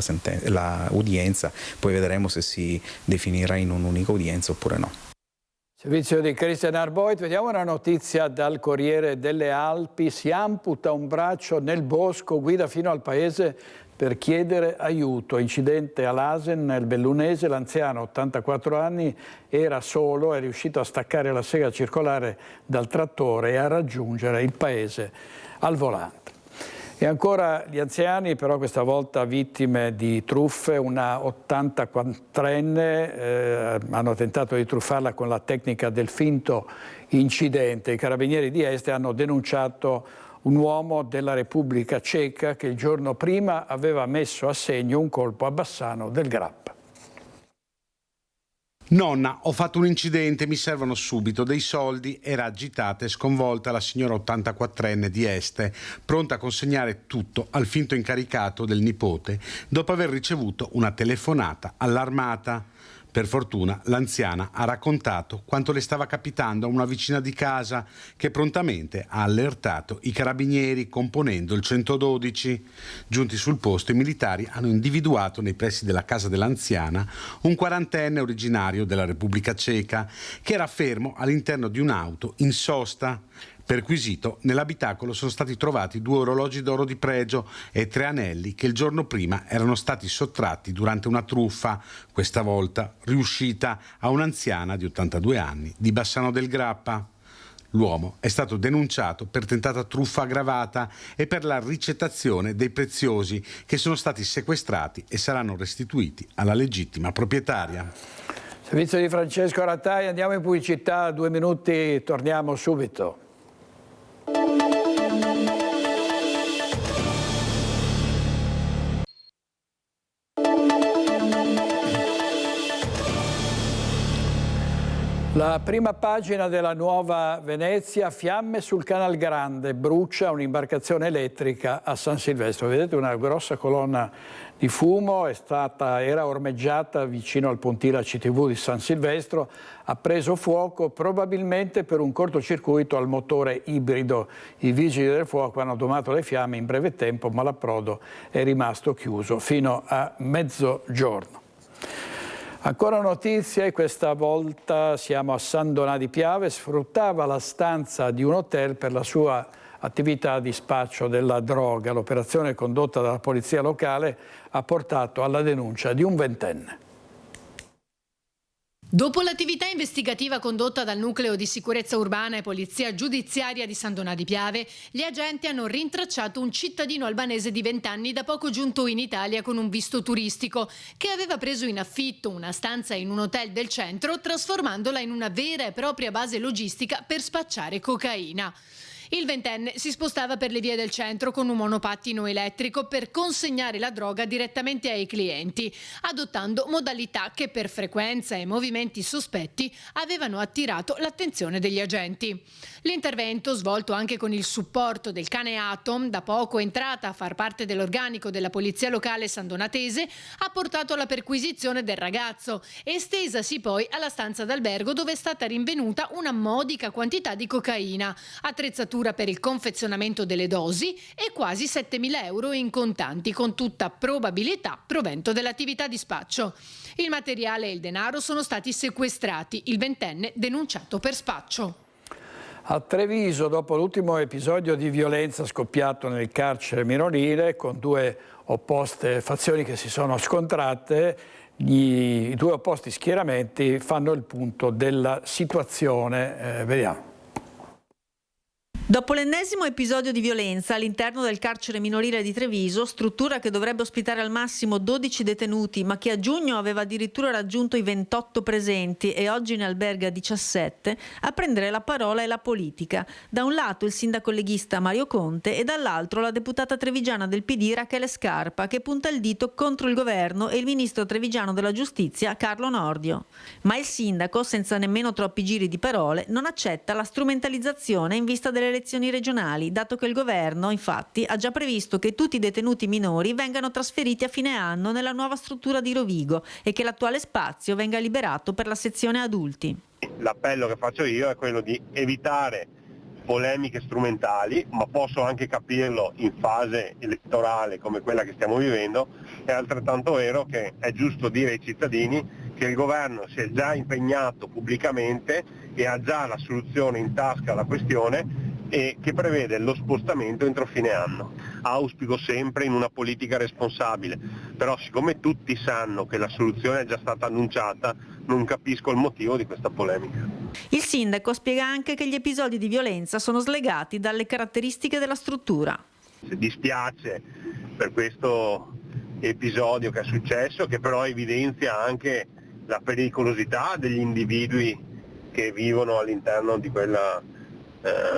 la udienza, poi vedremo se si definirà in un'unica udienza oppure no. Servizio di Christian Arboit, vediamo una notizia dal Corriere delle Alpi: si amputa un braccio nel bosco, guida fino al paese per chiedere aiuto. Incidente all'Asen nel Bellunese, l'anziano 84 anni era solo, è riuscito a staccare la sega circolare dal trattore e a raggiungere il paese al volante. E ancora gli anziani, però questa volta vittime di truffe. Una 84enne hanno tentato di truffarla con la tecnica del finto incidente. I carabinieri di Este hanno denunciato un uomo della Repubblica Ceca che il giorno prima aveva messo a segno un colpo a Bassano del Grappa. Nonna, ho fatto un incidente, mi servono subito dei soldi. Era agitata e sconvolta la signora 84enne di Este, pronta a consegnare tutto al finto incaricato del nipote dopo aver ricevuto una telefonata allarmata. Per fortuna l'anziana ha raccontato quanto le stava capitando a una vicina di casa, che prontamente ha allertato i carabinieri componendo il 112. Giunti sul posto, i militari hanno individuato nei pressi della casa dell'anziana un 40enne originario della Repubblica Ceca che era fermo all'interno di un'auto in sosta. Perquisito, nell'abitacolo sono stati trovati 2 orologi d'oro di pregio e 3 anelli che il giorno prima erano stati sottratti durante una truffa, questa volta riuscita a un'anziana di 82 anni di Bassano del Grappa. L'uomo è stato denunciato per tentata truffa aggravata e per la ricettazione dei preziosi che sono stati sequestrati e saranno restituiti alla legittima proprietaria. Servizio di Francesco Rattai, andiamo in pubblicità, 2 minuti, torniamo subito. La prima pagina della Nuova Venezia: fiamme sul Canal Grande, brucia un'imbarcazione elettrica a San Silvestro. Vedete una grossa colonna di fumo, era ormeggiata vicino al pontile ACTV di San Silvestro, ha preso fuoco probabilmente per un cortocircuito al motore ibrido. I vigili del fuoco hanno domato le fiamme in breve tempo, ma l'approdo è rimasto chiuso fino a mezzogiorno. Ancora notizie, questa volta siamo a San Donà di Piave. Sfruttava la stanza di un hotel per la sua attività di spaccio della droga. L'operazione condotta dalla polizia locale ha portato alla denuncia di un 20enne. Dopo l'attività investigativa condotta dal Nucleo di Sicurezza Urbana e Polizia Giudiziaria di San Donà di Piave, gli agenti hanno rintracciato un cittadino albanese di 20 anni da poco giunto in Italia con un visto turistico, che aveva preso in affitto una stanza in un hotel del centro, trasformandola in una vera e propria base logistica per spacciare cocaina. Il 20enne si spostava per le vie del centro con un monopattino elettrico per consegnare la droga direttamente ai clienti, adottando modalità che per frequenza e movimenti sospetti avevano attirato l'attenzione degli agenti. L'intervento, svolto anche con il supporto del cane Atom, da poco entrata a far parte dell'organico della polizia locale sandonatese, ha portato alla perquisizione del ragazzo, estesasi poi alla stanza d'albergo dove è stata rinvenuta una modica quantità di cocaina, attrezzatura per il confezionamento delle dosi e quasi 7.000 euro in contanti, con tutta probabilità provento dell'attività di spaccio. Il materiale e il denaro sono stati sequestrati, il ventenne denunciato per spaccio. A Treviso, dopo l'ultimo episodio di violenza scoppiato nel carcere minorile, con due opposte fazioni che si sono scontrate, i due opposti schieramenti fanno il punto della situazione. Vediamo. Dopo l'ennesimo episodio di violenza all'interno del carcere minorile di Treviso, struttura che dovrebbe ospitare al massimo 12 detenuti, ma che a giugno aveva addirittura raggiunto i 28 presenti e oggi ne alberga 17, a prendere la parola è la politica. Da un lato il sindaco leghista Mario Conte e dall'altro la deputata trevigiana del PD Rachele Scarpa, che punta il dito contro il governo e il ministro trevigiano della giustizia Carlo Nordio. Ma il sindaco, senza nemmeno troppi giri di parole, non accetta la strumentalizzazione in vista delle elezioni regionali, dato che il governo, infatti, ha già previsto che tutti i detenuti minori vengano trasferiti a fine anno nella nuova struttura di Rovigo e che l'attuale spazio venga liberato per la sezione adulti. L'appello che faccio io è quello di evitare polemiche strumentali, ma posso anche capirlo in fase elettorale come quella che stiamo vivendo. È altrettanto vero che è giusto dire ai cittadini che il governo si è già impegnato pubblicamente e ha già la soluzione in tasca alla questione e che prevede lo spostamento entro fine anno. Auspico sempre in una politica responsabile, però siccome tutti sanno che la soluzione è già stata annunciata, non capisco il motivo di questa polemica. Il sindaco spiega anche che gli episodi di violenza sono slegati dalle caratteristiche della struttura. Dispiace per questo episodio che è successo, che però evidenzia anche la pericolosità degli individui che vivono all'interno di quella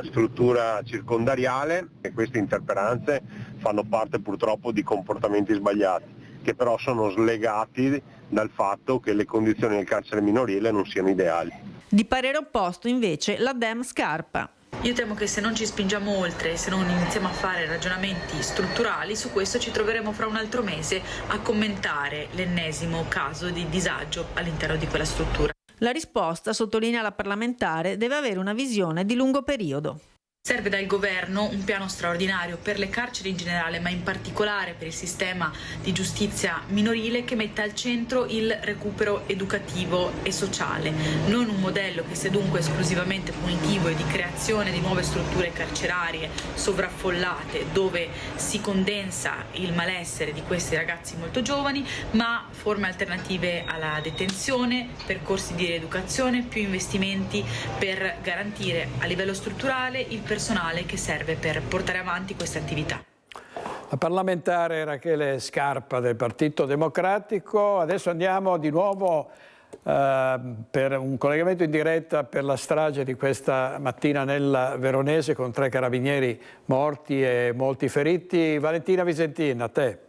struttura circondariale, e queste interperanze fanno parte purtroppo di comportamenti sbagliati, che però sono slegati dal fatto che le condizioni del carcere minorile non siano ideali. Di parere opposto invece la Dem Scarpa. Io temo che se non ci spingiamo oltre, se non iniziamo a fare ragionamenti strutturali su questo, ci troveremo fra un altro mese a commentare l'ennesimo caso di disagio all'interno di quella struttura. La risposta, sottolinea la parlamentare, deve avere una visione di lungo periodo. Serve dal governo un piano straordinario per le carceri in generale, ma in particolare per il sistema di giustizia minorile, che metta al centro il recupero educativo e sociale, non un modello che sia dunque esclusivamente punitivo e di creazione di nuove strutture carcerarie sovraffollate dove si condensa il malessere di questi ragazzi molto giovani, ma forme alternative alla detenzione, percorsi di rieducazione, più investimenti per garantire a livello strutturale il personale che serve per portare avanti queste attività. La parlamentare Rachele Scarpa del Partito Democratico. Adesso andiamo di nuovo per un collegamento in diretta per la strage di questa mattina nel Veronese con 3 carabinieri morti e molti feriti. Valentina Visentin, a te.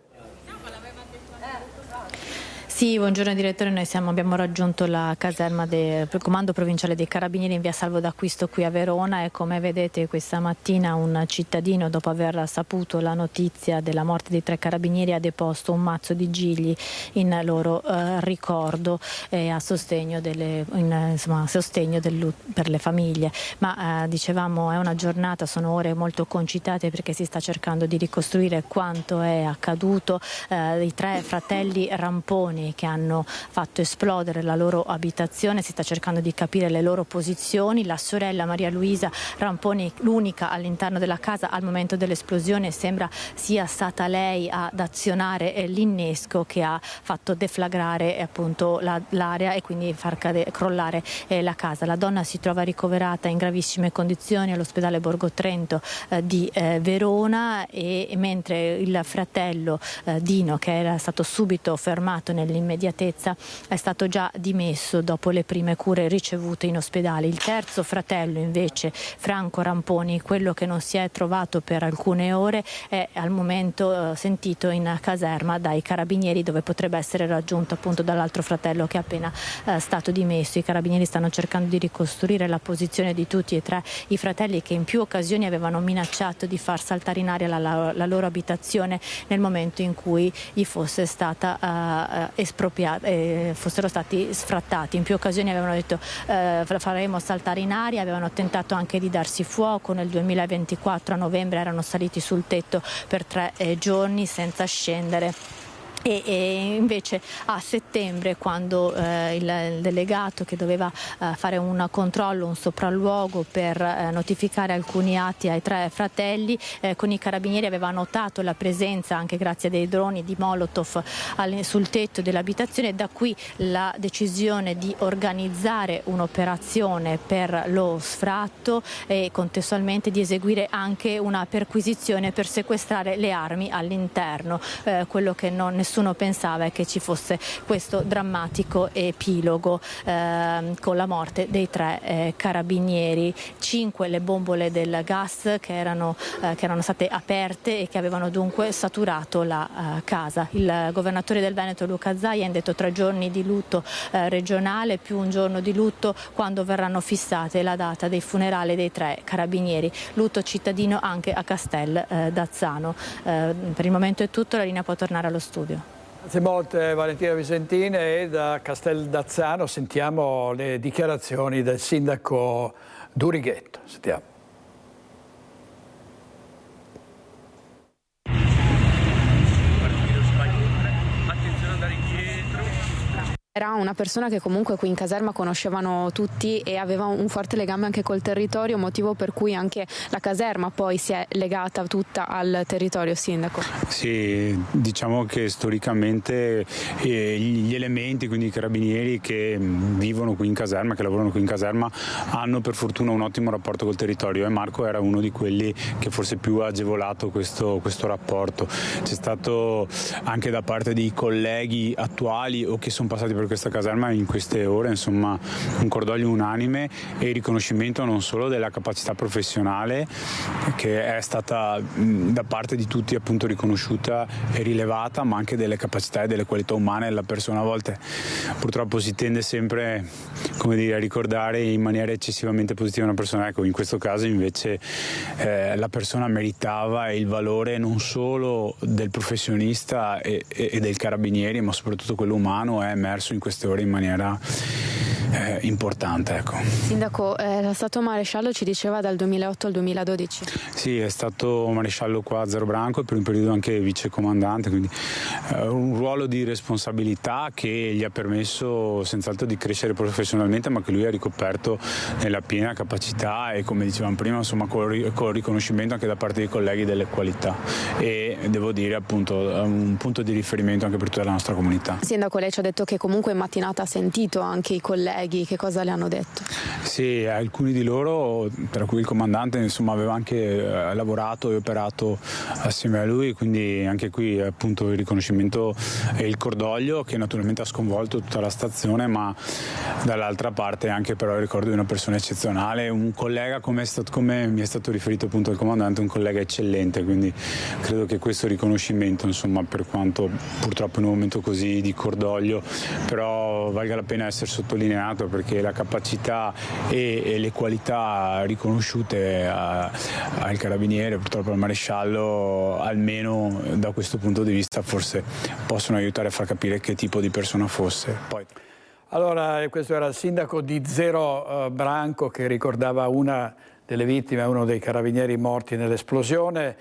Sì, buongiorno direttore, noi abbiamo raggiunto la caserma del comando provinciale dei carabinieri in via Salvo d'Acquisto qui a Verona e come vedete questa mattina un cittadino, dopo aver saputo la notizia della morte di 3 carabinieri, ha deposto un mazzo di gigli in loro ricordo e a sostegno, per le famiglie. Ma dicevamo è una giornata, sono ore molto concitate perché si sta cercando di ricostruire quanto è accaduto. I 3 fratelli ramponi che hanno fatto esplodere la loro abitazione, si sta cercando di capire le loro posizioni. La sorella Maria Luisa Ramponi, l'unica all'interno della casa al momento dell'esplosione, sembra sia stata lei ad azionare l'innesco che ha fatto deflagrare appunto l'area e quindi far crollare la casa. La donna si trova ricoverata in gravissime condizioni all'ospedale Borgo Trento di Verona, e mentre il fratello Dino, che era stato subito fermato nell'interno nell'immediatezza è stato già dimesso dopo le prime cure ricevute in ospedale. Il terzo fratello invece, Franco Ramponi, quello che non si è trovato per alcune ore, è al momento sentito in caserma dai carabinieri, dove potrebbe essere raggiunto appunto dall'altro fratello che è appena stato dimesso. I carabinieri stanno cercando di ricostruire la posizione di tutti e tre i fratelli, che in più occasioni avevano minacciato di far saltare in aria la loro abitazione nel momento in cui gli fosse stata espropriata, fossero stati sfrattati. In più occasioni avevano detto faremo saltare in aria, avevano tentato anche di darsi fuoco. Nel 2024 a novembre erano saliti sul tetto per 3 giorni senza scendere. E invece a settembre, quando il delegato che doveva fare un controllo, un sopralluogo per notificare alcuni atti ai 3 fratelli, con i carabinieri aveva notato la presenza, anche grazie a dei droni di Molotov, sul tetto dell'abitazione. Da qui la decisione di organizzare un'operazione per lo sfratto e contestualmente di eseguire anche una perquisizione per sequestrare le armi all'interno. Quello che nessuno pensava è che ci fosse questo drammatico epilogo con la morte dei 3 carabinieri. 5 le bombole del gas che erano state aperte e che avevano dunque saturato la casa. Il governatore del Veneto Luca Zaia ha indetto 3 giorni di lutto regionale più un giorno di lutto quando verranno fissate la data dei funerali dei 3 carabinieri. Lutto cittadino anche a Castel d'Azzano. Per il momento è tutto, la linea può tornare allo studio. Grazie molte Valentina Visentini, e da Castel d'Azzano sentiamo le dichiarazioni del sindaco Durighetto. Sentiamo. Era una persona che comunque qui in caserma conoscevano tutti e aveva un forte legame anche col territorio, motivo per cui anche la caserma poi si è legata tutta al territorio, sindaco. Sì, diciamo che storicamente gli elementi, quindi i carabinieri che vivono qui in caserma, che lavorano qui in caserma, hanno per fortuna un ottimo rapporto col territorio, e Marco era uno di quelli che forse più ha agevolato questo rapporto. C'è stato anche da parte dei colleghi attuali o che sono passati per questa caserma in queste ore, insomma, un cordoglio unanime e il riconoscimento non solo della capacità professionale, che è stata da parte di tutti appunto riconosciuta e rilevata, ma anche delle capacità e delle qualità umane della persona. A volte purtroppo si tende sempre, come dire, a ricordare in maniera eccessivamente positiva una persona. Ecco, in questo caso invece la persona meritava il valore non solo del professionista e del carabinieri, ma soprattutto quello umano è emerso in queste ore in maniera importante. Ecco. Sindaco, era stato maresciallo, ci diceva, dal 2008 al 2012. Sì, è stato maresciallo qua a Zero Branco e per un periodo anche vicecomandante, quindi un ruolo di responsabilità che gli ha permesso senz'altro di crescere professionalmente, ma che lui ha ricoperto nella piena capacità e, come dicevamo prima, insomma, con riconoscimento anche da parte dei colleghi delle qualità, e devo dire appunto un punto di riferimento anche per tutta la nostra comunità. Sindaco, lei ci ha detto che comunque in mattinata ha sentito anche i colleghi, che cosa le hanno detto? Sì, alcuni di loro, tra cui il comandante, insomma, aveva anche lavorato e operato assieme a lui, quindi anche qui appunto il riconoscimento e il cordoglio, che naturalmente ha sconvolto tutta la stazione, ma dall'altra parte anche però il ricordo di una persona eccezionale, un collega, come mi è stato riferito appunto dal comandante, un collega eccellente, quindi credo che questo riconoscimento, insomma, per quanto purtroppo in un momento così di cordoglio, però valga la pena essere sottolineato, perché la capacità e le qualità riconosciute al carabiniere, purtroppo al maresciallo, almeno da questo punto di vista forse possono aiutare a far capire che tipo di persona fosse. Poi... Allora, questo era il sindaco di Zero Branco, che ricordava una delle vittime, uno dei carabinieri morti nell'esplosione.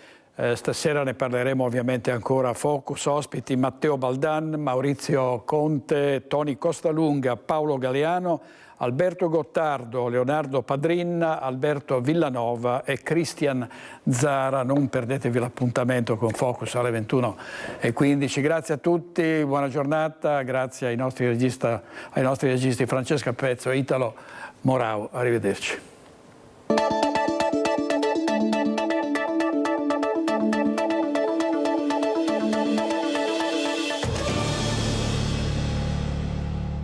Stasera ne parleremo ovviamente ancora. Focus ospiti Matteo Baldan, Maurizio Conte, Toni Costalunga, Paolo Galeano, Alberto Gottardo, Leonardo Padrin, Alberto Villanova e Cristian Zara. Non perdetevi l'appuntamento con Focus alle 21:15. Grazie a tutti, buona giornata, grazie ai nostri registi Francesca Pezzo e Italo Morau. Arrivederci.